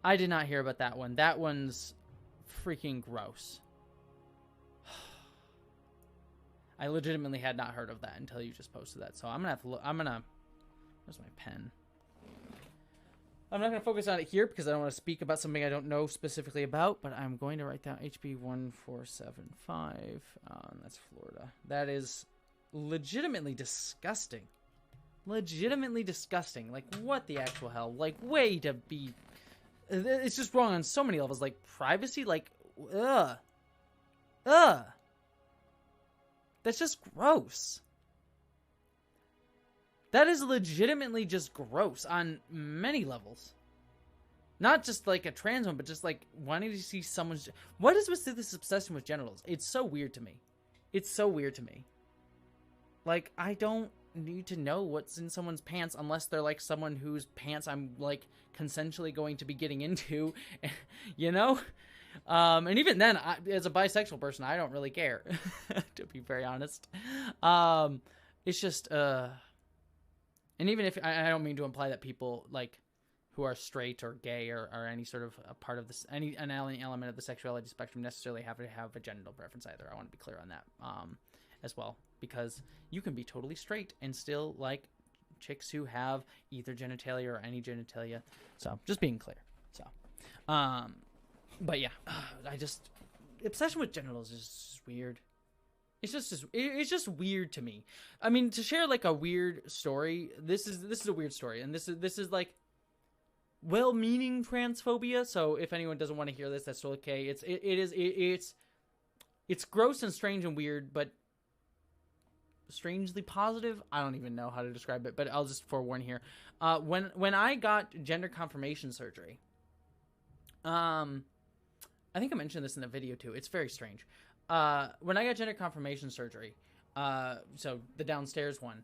I did not hear about that one. That one's freaking gross. I legitimately had not heard of that until you just posted that. So I'm gonna have to look. Where's my pen? I'm not going to focus on it here because I don't want to speak about something I don't know specifically about, but I'm going to write down HB 1475. That's Florida. That is legitimately disgusting. Legitimately disgusting. Like, what the actual hell? Like, way to be... It's just wrong on so many levels. Like, privacy, like, ugh. Ugh. That's just gross. That is legitimately just gross on many levels. Not just like a trans one, but just like wanting to see someone's... What is with this obsession with genitals? It's so weird to me. It's so weird to me. Like, I don't need to know what's in someone's pants unless they're like someone whose pants I'm like consensually going to be getting into. You know? And even then, as a bisexual person, I don't really care, to be very honest. It's just, and even if, I don't mean to imply that people, like, who are straight or gay or any sort of a part of this, any element of the sexuality spectrum necessarily have to have a genital preference either. I want to be clear on that, as well, because you can be totally straight and still like chicks who have either genitalia or any genitalia. So just being clear. So, but yeah, obsession with genitals is just weird. It's just weird to me. I mean, to share like a weird story, this is a weird story, and this is like well-meaning transphobia. So if anyone doesn't want to hear this, that's still okay. It's gross and strange and weird, but strangely positive. I don't even know how to describe it, but I'll just forewarn here. When I got gender confirmation surgery, I think I mentioned this in the video too. It's very strange. When I got gender confirmation surgery, so the downstairs one,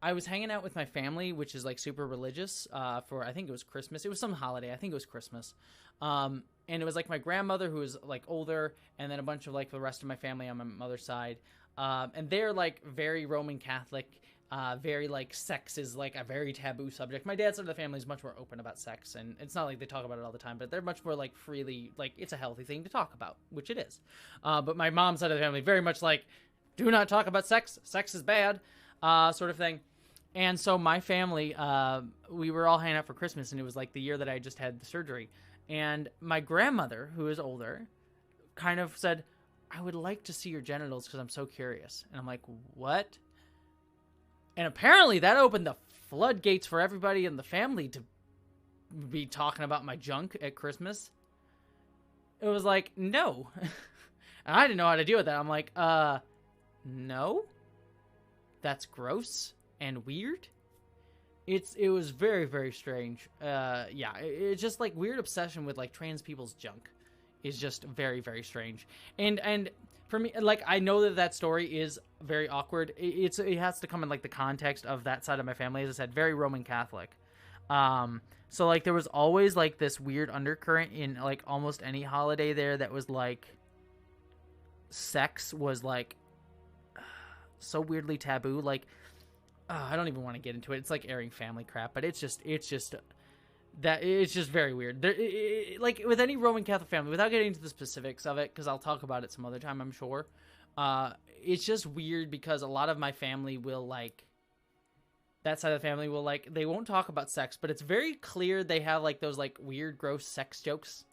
I was hanging out with my family, which is like super religious, for, I think it was Christmas. It was some holiday. I think it was Christmas. And it was like my grandmother, who was like older, and then a bunch of like the rest of my family on my mother's side. And they're like very Roman Catholic, very like sex is like a very taboo subject. My dad's side of the family is much more open about sex, and it's not like they talk about it all the time, but they're much more like freely, like it's a healthy thing to talk about, which it is. But my mom's side of the family, very much like, do not talk about sex. Sex is bad, sort of thing. And so my family, we were all hanging out for Christmas, and it was like the year that I just had the surgery. And my grandmother, who is older, kind of said, I would like to see your genitals because I'm so curious. And I'm like, what? And apparently that opened the floodgates for everybody in the family to be talking about my junk at Christmas. It was like, no. And I didn't know how to deal with that. I'm like, no. That's gross and weird. It was very, very strange. Yeah, it's just like weird obsession with like trans people's junk is just very, very strange. And for me, like, I know that story is very awkward. It has to come in like the context of that side of my family. As I said, very Roman Catholic. So like there was always like this weird undercurrent in like almost any holiday there that was like sex was like so weirdly taboo. Like, I don't even want to get into it. It's like airing family crap, but it's just very weird. Like with any Roman Catholic family, without getting into the specifics of it, because I'll talk about it some other time, I'm sure. It's just weird because a lot of my family will like, that side of the family will like, they won't talk about sex, but it's very clear they have like those like weird, gross sex jokes.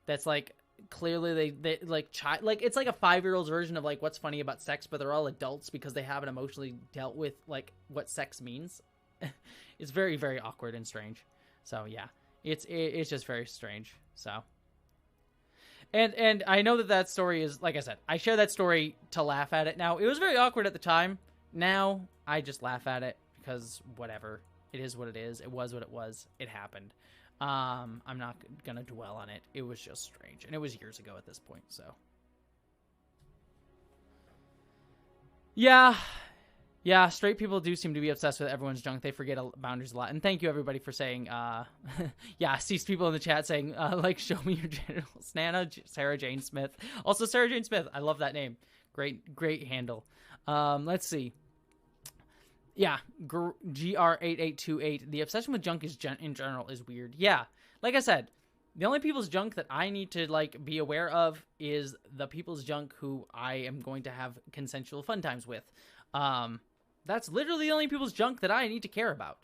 That's like, clearly they like like it's like a 5-year-old's version of like what's funny about sex, but they're all adults because they haven't emotionally dealt with like what sex means. It's very, very awkward and strange. So yeah, it's just very strange. So and I know that story is, like I said, I share that story to laugh at it. Now it was very awkward at the time. Now I just laugh at it because whatever, it is what it is. It was what it was. It happened. I'm not gonna dwell on it. It was just strange, and it was years ago at this point. So yeah, straight people do seem to be obsessed with everyone's junk. They forget boundaries a lot. And thank you everybody for saying, yeah, I see people in the chat saying, like, show me your genitals. Nana, Sarah Jane Smith. Also Sarah Jane Smith. I love that name. Great handle. Let's see. Yeah, GR8828. The obsession with junk is in general is weird. Yeah, like I said, the only people's junk that I need to like be aware of is the people's junk who I am going to have consensual fun times with. That's literally the only people's junk that I need to care about.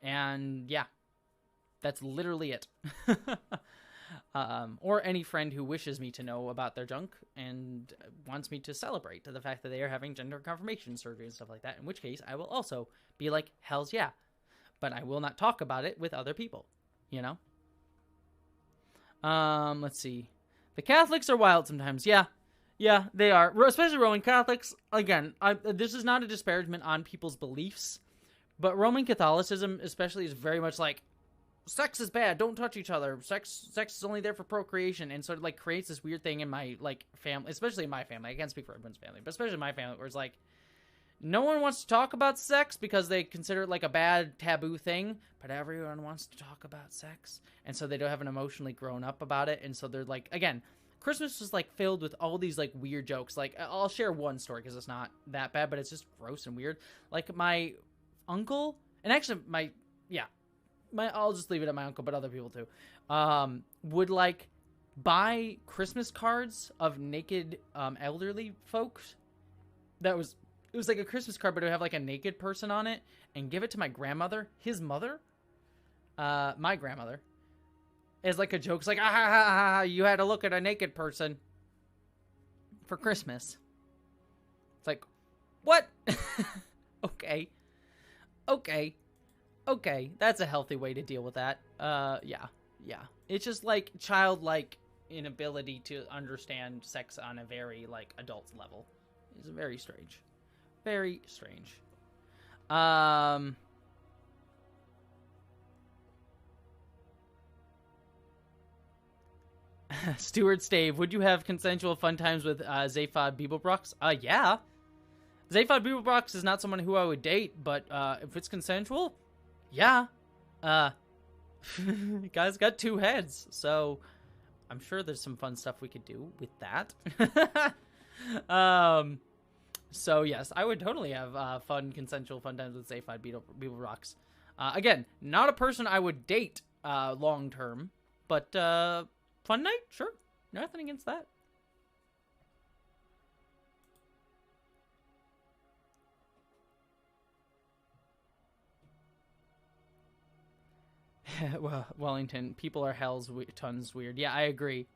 And yeah, that's literally it. Or any friend who wishes me to know about their junk and wants me to celebrate the fact that they are having gender confirmation surgery and stuff like that, in which case I will also be like, hells yeah. But I will not talk about it with other people, you know? Let's see. The Catholics are wild sometimes. Yeah, they are. Especially Roman Catholics. Again, this is not a disparagement on people's beliefs, but Roman Catholicism especially is very much like, sex is bad, don't touch each other, sex is only there for procreation, and sort of like creates this weird thing in my like family, especially in my family. I can't speak for everyone's family, but especially in my family, where it's like, no one wants to talk about sex because they consider it like a bad taboo thing, but everyone wants to talk about sex. And so they don't have an emotionally grown up about it. And so they're like, again, Christmas was like filled with all these like weird jokes. Like, I'll share one story because it's not that bad, but it's just gross and weird. Like my uncle, and actually I'll just leave it at my uncle, but other people too, would like buy Christmas cards of naked elderly folks. It was like a Christmas card, but it would have like a naked person on it, and give it to my grandmother, his mother, my grandmother, as like a joke. It's like, you had to look at a naked person for Christmas. It's like, what? Okay. That's a healthy way to deal with that. Yeah. It's just like childlike inability to understand sex on a very like adult level. It's very strange. Very strange. Stuart Stave, would you have consensual fun times with Zaphod Beeblebrox? Yeah. Zaphod Beeblebrox is not someone who I would date, but if it's consensual, yeah. Guy's got 2 heads, so I'm sure there's some fun stuff we could do with that. So yes, I would totally have consensual fun times with Zaphod Beeblebrox. Again, not a person I would date long term, but fun night, sure, nothing against that. Well, Wellington, people are hell's tons weird. Yeah, I agree.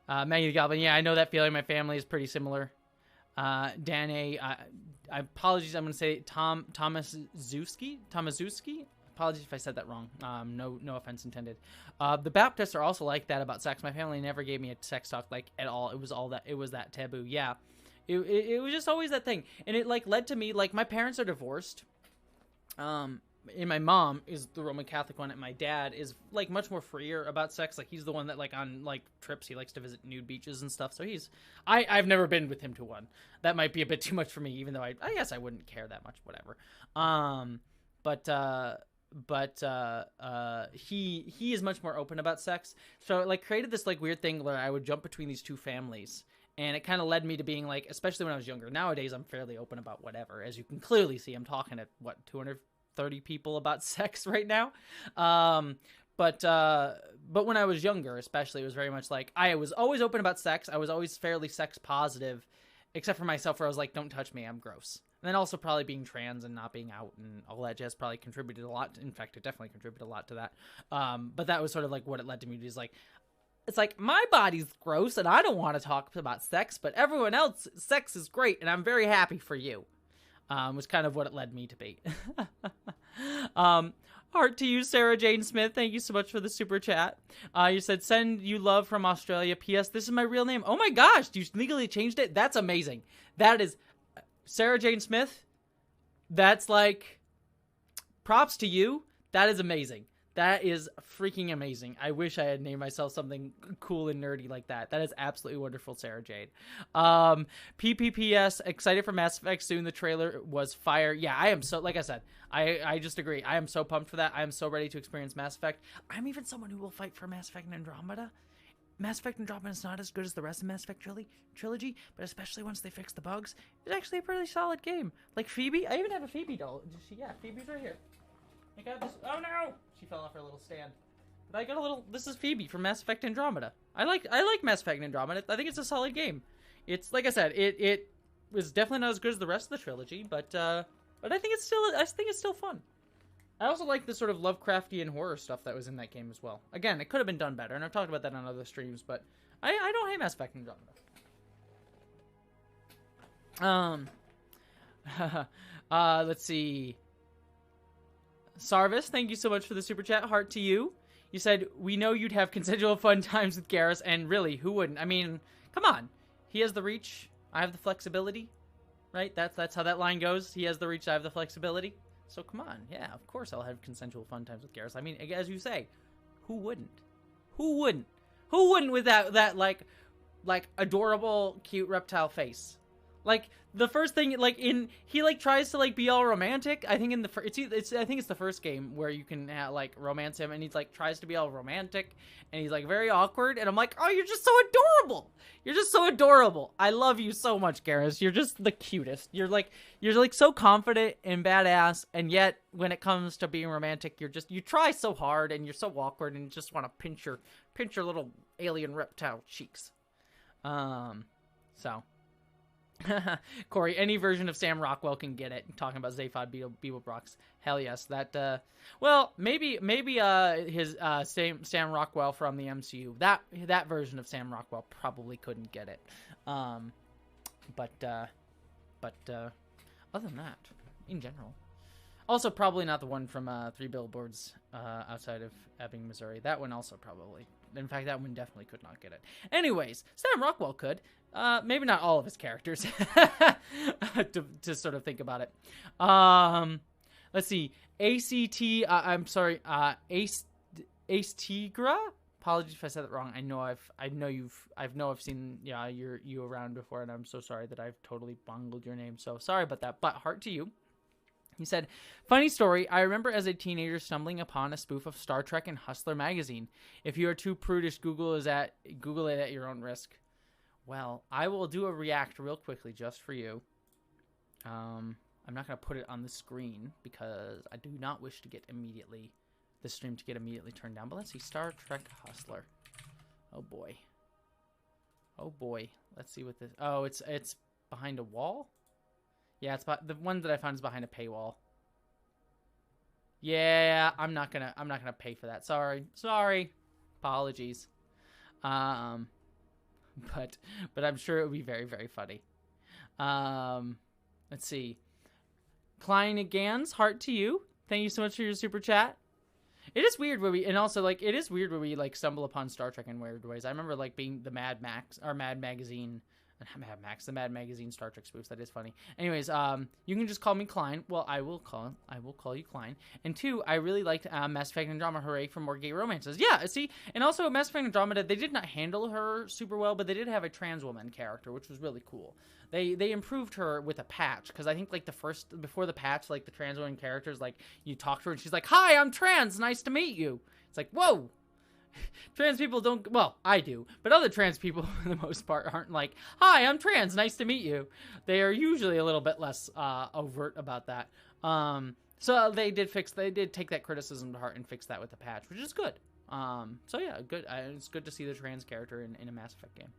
Maggie the Goblin, yeah, I know that feeling. My family is pretty similar. Dan A, I apologies, I'm going to say Tomaszewski? Apologies if I said that wrong. No offense intended. The Baptists are also like that about sex. My family never gave me a sex talk like at all. It was that taboo. Yeah. It was just always that thing. And it like led to me, like my parents are divorced. And my mom is the Roman Catholic one, and my dad is like much more freer about sex. Like he's the one that like on like trips he likes to visit nude beaches and stuff. So I've never been with him to one. That might be a bit too much for me, even though I guess I wouldn't care that much. Whatever. He is much more open about sex. So it like created this like weird thing where I would jump between these 2 families. And it kind of led me to being like, especially when I was younger. Nowadays, I'm fairly open about whatever. As you can clearly see, I'm talking to 230 people about sex right now. But when I was younger, especially, it was very much like I was always open about sex. I was always fairly sex positive, except for myself, where I was like, don't touch me, I'm gross. And then also probably being trans and not being out and all that jazz probably contributed a lot. In fact, it definitely contributed a lot to that. But that was sort of like what it led to me. Is like, it's like my body's gross and I don't want to talk about sex, but everyone else, sex is great and I'm very happy for you. Was kind of what it led me to be. Heart to you, Sarah Jane Smith. Thank you so much for the super chat. You said, send you love from Australia. P.S. This is my real name. Oh my gosh, you legally changed it? That's amazing. That is Sarah Jane Smith. That's like props to you. That is amazing. That is freaking amazing. I wish I had named myself something cool and nerdy like that. That is absolutely wonderful, Sarah Jade. PPPS, excited for Mass Effect soon. The trailer was fire. Yeah, I am so, like I said, I just agree. I am so pumped for that. I am so ready to experience Mass Effect. I'm even someone who will fight for Mass Effect and Andromeda. Mass Effect Andromeda is not as good as the rest of Mass Effect trilogy, but especially once they fix the bugs, it's actually a pretty solid game. Like Phoebe, I even have a Phoebe doll. Yeah, Phoebe's right here. I got this. Oh no! She fell off her little stand. But I got a little. This is Phoebe from Mass Effect Andromeda. I like Mass Effect Andromeda. I think it's a solid game. It's like I said, it was definitely not as good as the rest of the trilogy, but I think it's still fun. I also like the sort of Lovecraftian horror stuff that was in that game as well. Again, it could have been done better, and I've talked about that on other streams, but I don't hate Mass Effect Andromeda. Let's see. Sarvis, thank you so much for the super chat. Heart to you. You said, we know you'd have consensual fun times with Garrus, and really, who wouldn't? I mean, come on. He has the reach. I have the flexibility. Right? That's how that line goes. He has the reach. I have the flexibility. So come on. Yeah, of course I'll have consensual fun times with Garrus. I mean, as you say, who wouldn't? Who wouldn't? Who wouldn't with that like adorable, cute reptile face? Like the first thing, like he like tries to like be all romantic. I think in the I think it's the first game where you can like romance him, and he's like tries to be all romantic, and he's like very awkward. And I'm like, oh, you're just so adorable. You're just so adorable. I love you so much, Garrus. You're just the cutest. You're like so confident and badass, and yet when it comes to being romantic, you try so hard, and you're so awkward, and you just want to pinch your little alien reptile cheeks. So. Corey, any version of Sam Rockwell can get it. Talking about Zaphod Beeblebrox. Hell yes. That well, maybe his Sam Rockwell from the MCU. That version of Sam Rockwell probably couldn't get it. But other than that, in general. Also probably not the one from 3 Billboards outside of Ebbing, Missouri. That one also probably. In fact, that one definitely could not get it. Anyways, Sam Rockwell could. Maybe not all of his characters. to sort of think about it. Let's see. I'm sorry. Ace Tigra? Apologies if I said that wrong. I've seen you around before, and I'm so sorry that I've totally bungled your name. So sorry about that. But heart to you. He said, funny story, I remember as a teenager stumbling upon a spoof of Star Trek in Hustler magazine. If you are too prudish, Google it at your own risk. Well, I will do a react real quickly just for you. I'm not going to put it on the screen because I do not wish to get the stream to get immediately turned down. But let's see, Star Trek Hustler. Oh boy. Oh boy. Let's see what this, oh, it's behind a wall? Yeah, it's the one that I found is behind a paywall. Yeah, I'm not gonna pay for that. Sorry, apologies. But I'm sure it would be very, very funny. Let's see. Klein Gans, heart to you. Thank you so much for your super chat. It is weird when we stumble upon Star Trek in weird ways. I remember like being the Mad Magazine Star Trek spoofs. That is funny. Anyways, you can just call me Klein. Well, I will call you Klein. And 2, I really liked Mass Effect Andromeda. Hooray for more gay romances. Yeah, see, and also Mass Effect Andromeda, they did not handle her super well, but they did have a trans woman character, which was really cool. They improved her with a patch, because I think like before the patch, like the trans woman characters, like you talk to her and she's like, "Hi, I'm trans. Nice to meet you." It's like, whoa. Trans people don't, well, I do, but other trans people for the most part aren't like, "Hi, I'm trans, nice to meet you." They are usually a little bit less overt about that. So they did take that criticism to heart and fix that with the patch, which is good. So yeah, good. It's good to see the trans character in a Mass Effect game.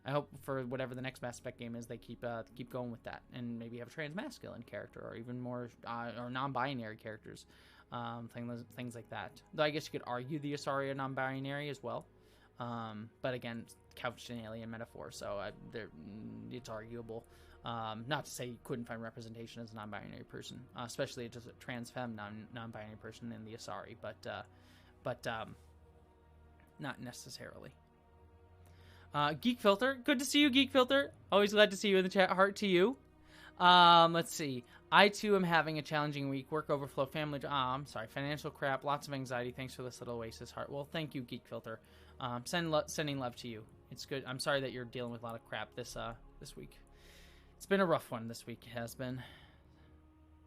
I hope for whatever the next Mass Effect game is, they keep going with that, and maybe have a trans masculine character, or even more or non-binary characters. Things like that. Though I guess you could argue the Asari are non-binary as well. But again, couched in alien metaphor, so it's arguable. Not to say you couldn't find representation as a non-binary person, especially just a trans femme non-binary person in the Asari, but not necessarily. Geek Filter, good to see you, Geek Filter. Always glad to see you in the chat. Heart to you. Let's see. I too am having a challenging week. Work overflow, financial crap, lots of anxiety. Thanks for this little oasis, heart. Well, thank you, Geek Filter. Sending love to you. It's good. I'm sorry that you're dealing with a lot of crap this week. It's been a rough one this week. It has been.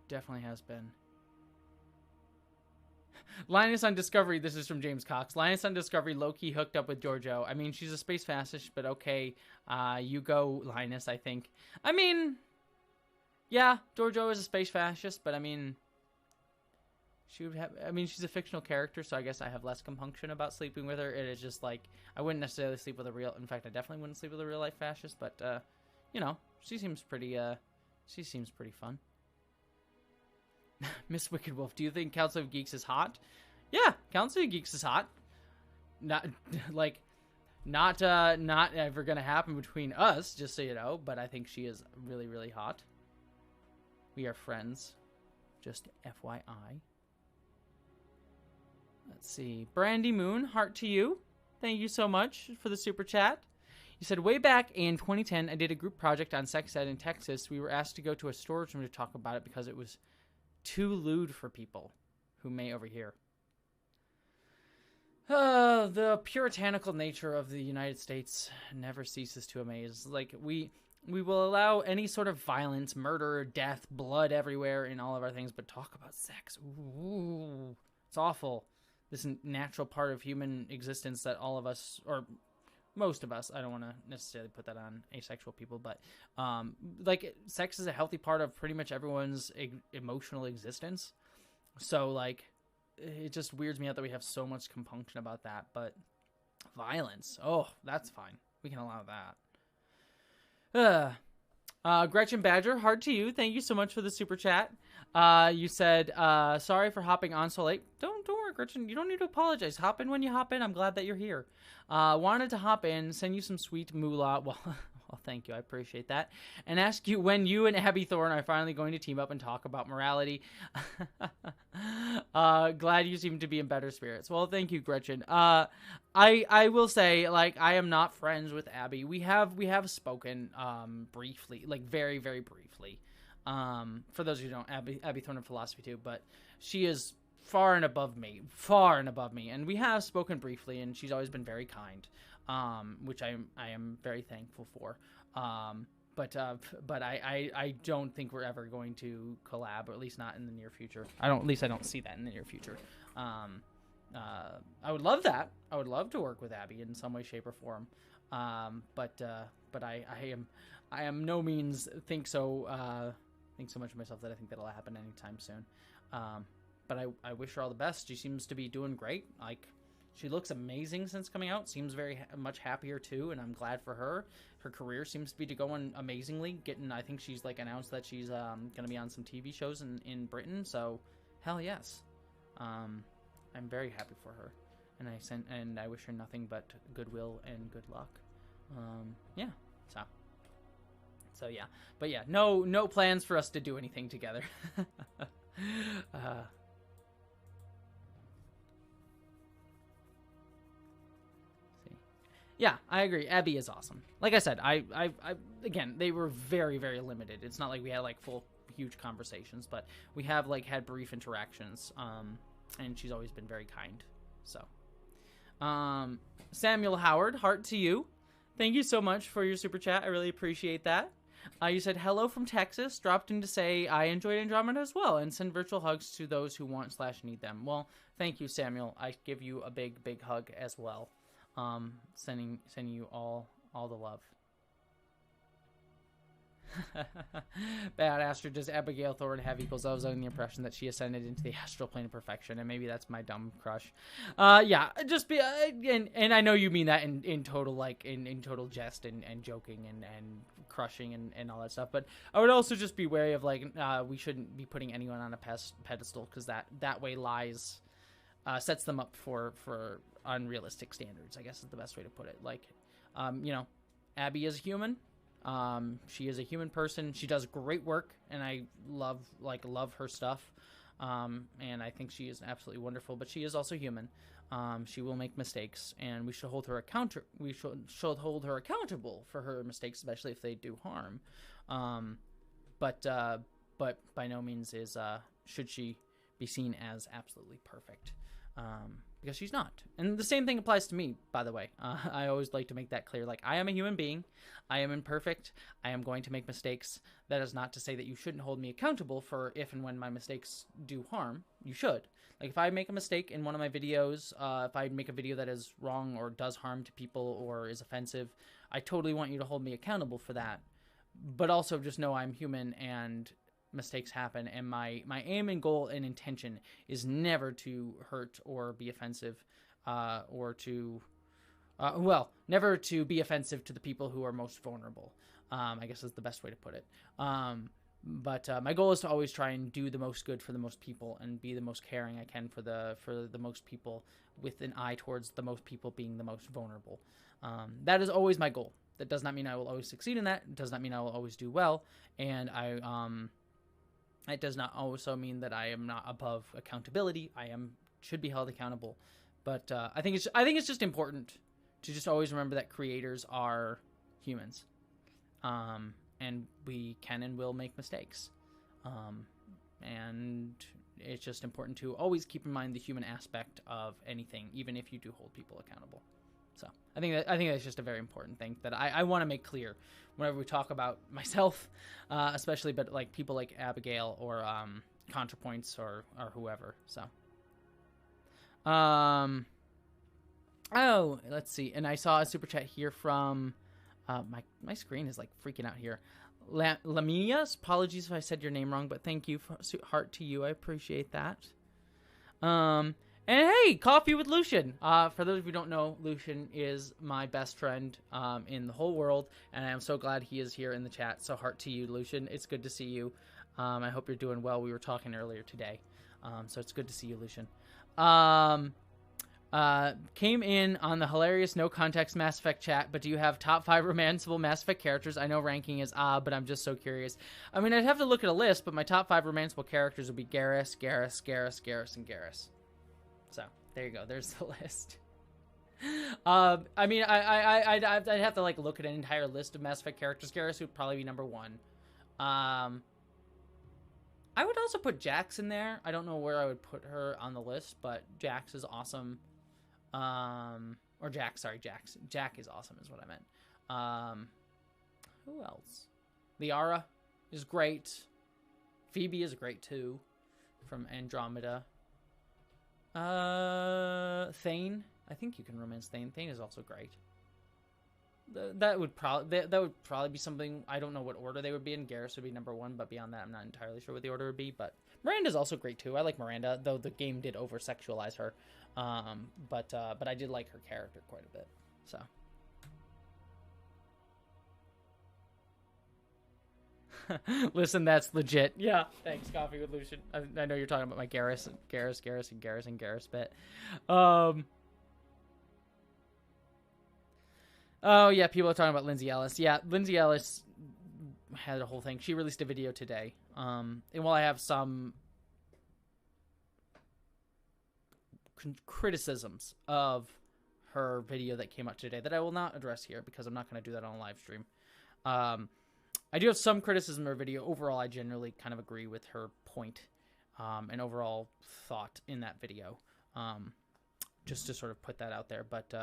Definitely has been. Linus on Discovery, this is from James Cox. Linus on Discovery low-key hooked up with Giorgio. I mean, she's a space fascist, but okay. You go, Linus, I think. I mean, yeah, Giorgio is a space fascist, but I mean, she's a fictional character, so I guess I have less compunction about sleeping with her. It is just like, I wouldn't necessarily sleep with in fact, I definitely wouldn't sleep with a real-life fascist, but, you know, she seems pretty fun. Miss Wicked Wolf, do you think Council of Geeks is hot? Yeah, Council of Geeks is hot. Not ever gonna happen between us, just so you know, but I think she is really, really hot. We are friends. Just FYI. Let's see. Brandy Moon, heart to you. Thank you so much for the super chat. You said, way back in 2010, I did a group project on sex ed in Texas. We were asked to go to a storage room to talk about it because it was too lewd for people who may overhear. The puritanical nature of the United States never ceases to amaze. Like, We will allow any sort of violence, murder, death, blood everywhere in all of our things, but talk about sex. Ooh, it's awful. This natural part of human existence that all of us, or most of us, I don't want to necessarily put that on asexual people, but like sex is a healthy part of pretty much everyone's emotional existence. So like it just weirds me out that we have so much compunction about that. But violence, oh, that's fine. We can allow that. Gretchen Badger, hard to you. Thank you so much for the super chat. You said, sorry for hopping on so late. Don't worry, Gretchen. You don't need to apologize. Hop in when you hop in. I'm glad that you're here. Wanted to hop in, send you some sweet moolah. Well, thank you. I appreciate that. And ask you when you and Abby Thorne are finally going to team up and talk about morality. Glad you seem to be in better spirits. Well, thank you, Gretchen. I will say, like, I am not friends with Abby. We have spoken briefly, like very, very briefly. For those who don't, Abby Thorne in philosophy too, but she is far and above me, and we have spoken briefly, and she's always been very kind, which I am very thankful for. But I don't think we're ever going to collab, or at least not in the near future. I don't see that in the near future. I would love that. I would love to work with Abby in some way, shape, or form. But I am no means think so much of myself that I think that'll happen anytime soon. But I wish her all the best. She seems to be doing great. Like, she looks amazing since coming out. Seems very much happier too, and I'm glad for her. Her career seems to be going amazingly. I think she's like announced that she's gonna be on some TV shows in Britain. So, hell yes. I'm very happy for her, and I wish her nothing but goodwill and good luck. Yeah. So yeah, but yeah, no plans for us to do anything together. Yeah, I agree. Abby is awesome. Like I said, I again, they were very, very limited. It's not like we had like full, huge conversations, but we have like had brief interactions. And she's always been very kind. So, Samuel Howard, heart to you. Thank you so much for your super chat. I really appreciate that. You said hello from Texas. Dropped in to say I enjoyed Andromeda as well, and send virtual hugs to those who want/need them. Well, thank you, Samuel. I give you a big, big hug as well. Sending you all the love. Bad Astro, does Abigail Thorne have equals? I was under the impression that she ascended into the astral plane of perfection, and maybe that's my dumb crush. Yeah, just be and I know you mean that in total, like in total jest and joking and crushing and all that stuff, but I would also just be wary of like we shouldn't be putting anyone on a pedestal, because that way lies sets them up for unrealistic standards, I guess is the best way to put it. Like, Abby is human. She is a human person. She does great work, and I love her stuff. And I think she is absolutely wonderful, but she is also human. She will make mistakes, and we should hold her hold her accountable for her mistakes, especially if they do harm. But by no means should she be seen as absolutely perfect. Because she's not. And the same thing applies to me, by the way. I always like to make that clear. Like, I am a human being. I am imperfect. I am going to make mistakes. That is not to say that you shouldn't hold me accountable for if and when my mistakes do harm. You should. Like, if I make a mistake in one of my videos, if I make a video that is wrong or does harm to people or is offensive, I totally want you to hold me accountable for that. But also just know I'm human and mistakes happen, and my aim and goal and intention is never to hurt or be offensive, never to be offensive to the people who are most vulnerable. I guess is the best way to put it. But my goal is to always try and do the most good for the most people and be the most caring I can for the most people, with an eye towards the most people being the most vulnerable. That is always my goal. That does not mean I will always succeed in that. It does not mean I will always do well, and it does not also mean that I am not above accountability. Should be held accountable, but I think it's just important to just always remember that creators are humans, and we can and will make mistakes, and it's just important to always keep in mind the human aspect of anything, even if you do hold people accountable. So I think that's just a very important thing that I want to make clear whenever we talk about myself, especially, but like people like Abigail or ContraPoints or whoever. So, oh, let's see. And I saw a super chat here from my screen is like freaking out here. Laminia's, apologies if I said your name wrong, but thank you, heart to you. I appreciate that. And hey, Coffee with Lucian. For those of you who don't know, Lucian is my best friend in the whole world, and I am so glad he is here in the chat. So heart to you, Lucian. It's good to see you. I hope you're doing well. We were talking earlier today, so it's good to see you, Lucian. Came in on the hilarious no context Mass Effect chat, but do you have top 5 romanceable Mass Effect characters? I know ranking is but I'm just so curious. I mean, I'd have to look at a list, but my top 5 romanceable characters would be Garrus, and Garrus. So there you go. There's the list. I mean, I'd have to like look at an entire list of Mass Effect characters. Garrus would probably be number 1. I would also put Jax in there. I don't know where I would put her on the list, but Jax is awesome. Or Jack, sorry, Jax. Jack is awesome is what I meant. Who else? Liara is great. Phoebe is great too, from Andromeda. Thane. I think you can romance Thane. Thane is also great. That would probably be something. I don't know what order they would be in. Garrus would be number 1, but beyond that, I'm not entirely sure what the order would be. But Miranda's also great too. I like Miranda, though the game did over sexualize her. But I did like her character quite a bit. So. Listen, that's legit. Yeah, thanks, Coffee with Lucian. I know you're talking about my Garrus bit. Oh, yeah, people are talking about Lindsay Ellis. Yeah, Lindsay Ellis had a whole thing. She released a video today. And while I have some criticisms of her video that came out today that I will not address here because I'm not going to do that on a live stream. I do have some criticism of her video. Overall, I generally kind of agree with her point and overall thought in that video. Just to sort of put that out there. But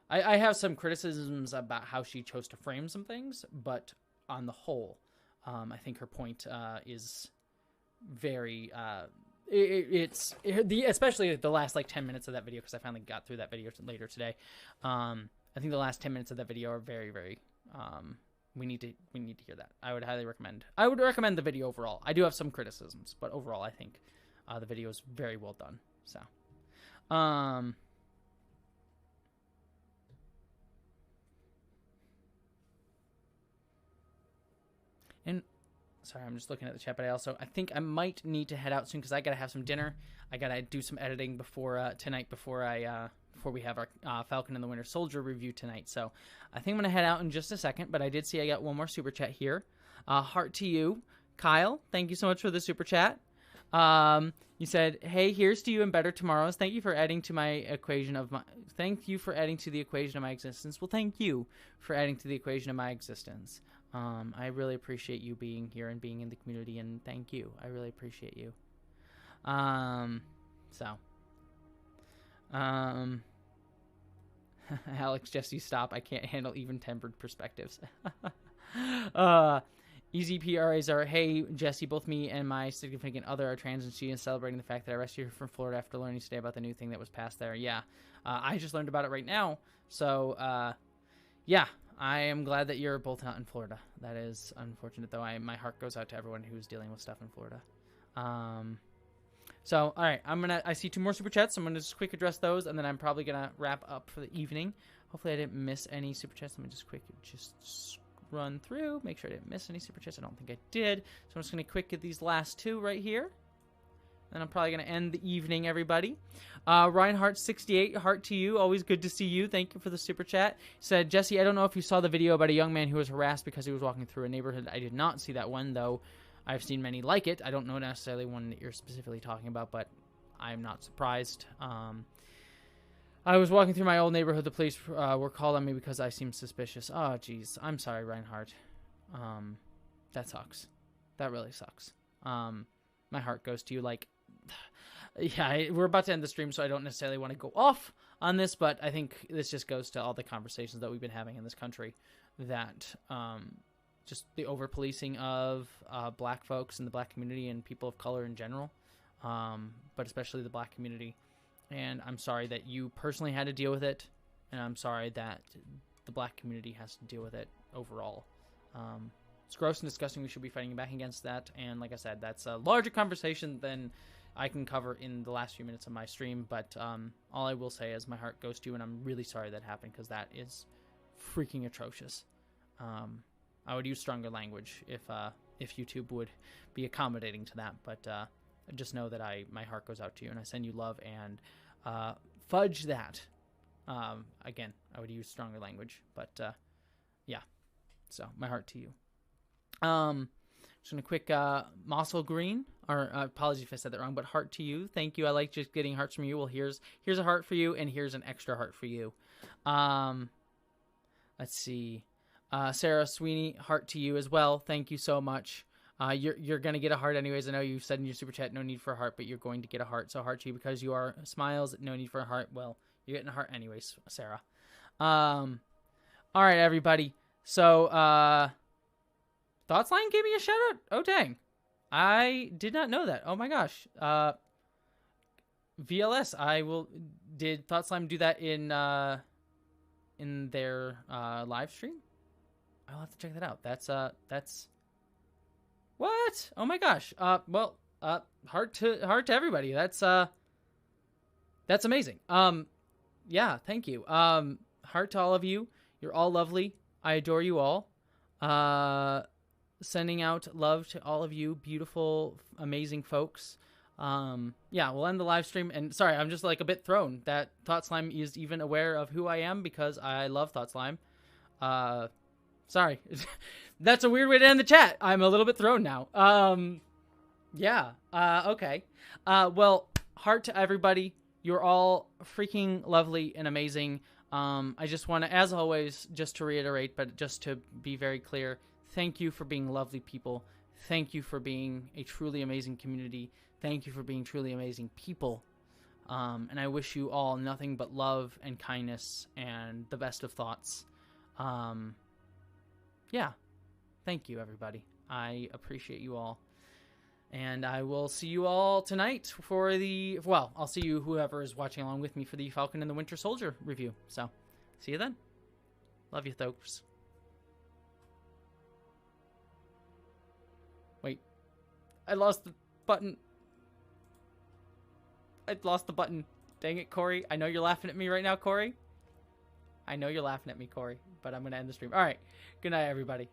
I have some criticisms about how she chose to frame some things, but on the whole, I think her point is very. Especially the last like 10 minutes of that video, because I finally got through that video later today. I think the last 10 minutes of that video are very, very. We need to hear that. I would highly recommend. I would recommend the video overall. I do have some criticisms, but overall, I think the video is very well done. So. And sorry, I'm just looking at the chat, but I think I might need to head out soon because I gotta have some dinner. I gotta do some editing before tonight before we have our Falcon and the Winter Soldier review tonight. So I think I'm gonna head out in just a second. But I did see I got one more super chat here. Heart to you, Kyle. Thank you so much for the super chat. You said, "Hey, here's to you and better tomorrows. Thank you for adding to my equation of my. Thank you for adding to the equation of my existence. Well, thank you for adding to the equation of my existence. I really appreciate you being here and being in the community, and thank you. I really appreciate you. Alex, Jessie, stop. I can't handle even-tempered perspectives. Easy PRAs are, hey, Jessie, both me and my significant other are trans, and she is celebrating the fact that I rescued her from Florida after learning today about the new thing that was passed there. Yeah, I just learned about it right now. So, yeah. I am glad that you're both not in Florida. That is unfortunate, though. My heart goes out to everyone who's dealing with stuff in Florida. So, all right, I see 2 more super chats. So I'm gonna just quick address those, and then I'm probably gonna wrap up for the evening. Hopefully, I didn't miss any super chats. Let me just run through, make sure I didn't miss any super chats. I don't think I did. So I'm just gonna quick get these last 2 right here. And I'm probably going to end the evening, everybody. Reinhardt68, heart to you. Always good to see you. Thank you for the super chat. Said, Jessie, I don't know if you saw the video about a young man who was harassed because he was walking through a neighborhood. I did not see that one, though. I've seen many like it. I don't know necessarily one that you're specifically talking about, but I'm not surprised. I was walking through my old neighborhood. The police were called on me because I seemed suspicious. Oh, geez. I'm sorry, Reinhardt. That sucks. That really sucks. My heart goes to you, like... Yeah, we're about to end the stream, so I don't necessarily want to go off on this, but I think this just goes to all the conversations that we've been having in this country, that just the over-policing of black folks and the black community and people of color in general, but especially the black community. And I'm sorry that you personally had to deal with it, and I'm sorry that the black community has to deal with it overall. It's gross and disgusting. We should be fighting back against that. And like I said, that's a larger conversation than I can cover in the last few minutes of my stream. But all I will say is my heart goes to you, and I'm really sorry that happened, because that is freaking atrocious. I would use stronger language if YouTube would be accommodating to that. But just know that my heart goes out to you, and I send you love, and fudge that. Again, I would use stronger language, but yeah. So my heart to you. Just gonna quick Mossel Green, or apologies if I said that wrong, but heart to you. Thank you. I like just getting hearts from you. Well, here's a heart for you, and here's an extra heart for you. Let's see. Sarah Sweeney, heart to you as well. Thank you so much. You're gonna get a heart anyways. I know you said in your super chat no need for a heart, but you're going to get a heart. So heart to you because you are smiles. No need for a heart. Well, you're getting a heart anyways, Sarah. All right, everybody. So Thoughts Line gave me a shout out. Oh dang, I did not know that. Oh my gosh. VLS. Did Thought Slime do that in their live stream? I'll have to check that out. That's what? Oh my gosh. Well, heart to everybody. That's amazing. Yeah, thank you. Heart to all of you. You're all lovely. I adore you all. Sending out love to all of you beautiful, amazing folks. Yeah, we'll end the live stream. And sorry, I'm just like a bit thrown that Thought Slime is even aware of who I am, because I love Thought Slime. Sorry. That's a weird way to end the chat. I'm a little bit thrown now. Yeah. Okay. Well, heart to everybody. You're all freaking lovely and amazing. I just want to, as always, just to reiterate, but just to be very clear, thank you for being lovely people. Thank you for being a truly amazing community. Thank you for being truly amazing people. And I wish you all nothing but love and kindness and the best of thoughts. Yeah. Thank you, everybody. I appreciate you all. And I will see you all tonight for I'll see you, whoever is watching along with me, for the Falcon and the Winter Soldier review. So, see you then. Love you, folks. Wait. I lost the button. I lost the button. Dang it, Corey. I know you're laughing at me right now, Corey. I know you're laughing at me, Corey. But I'm going to end the stream. All right. Good night, everybody.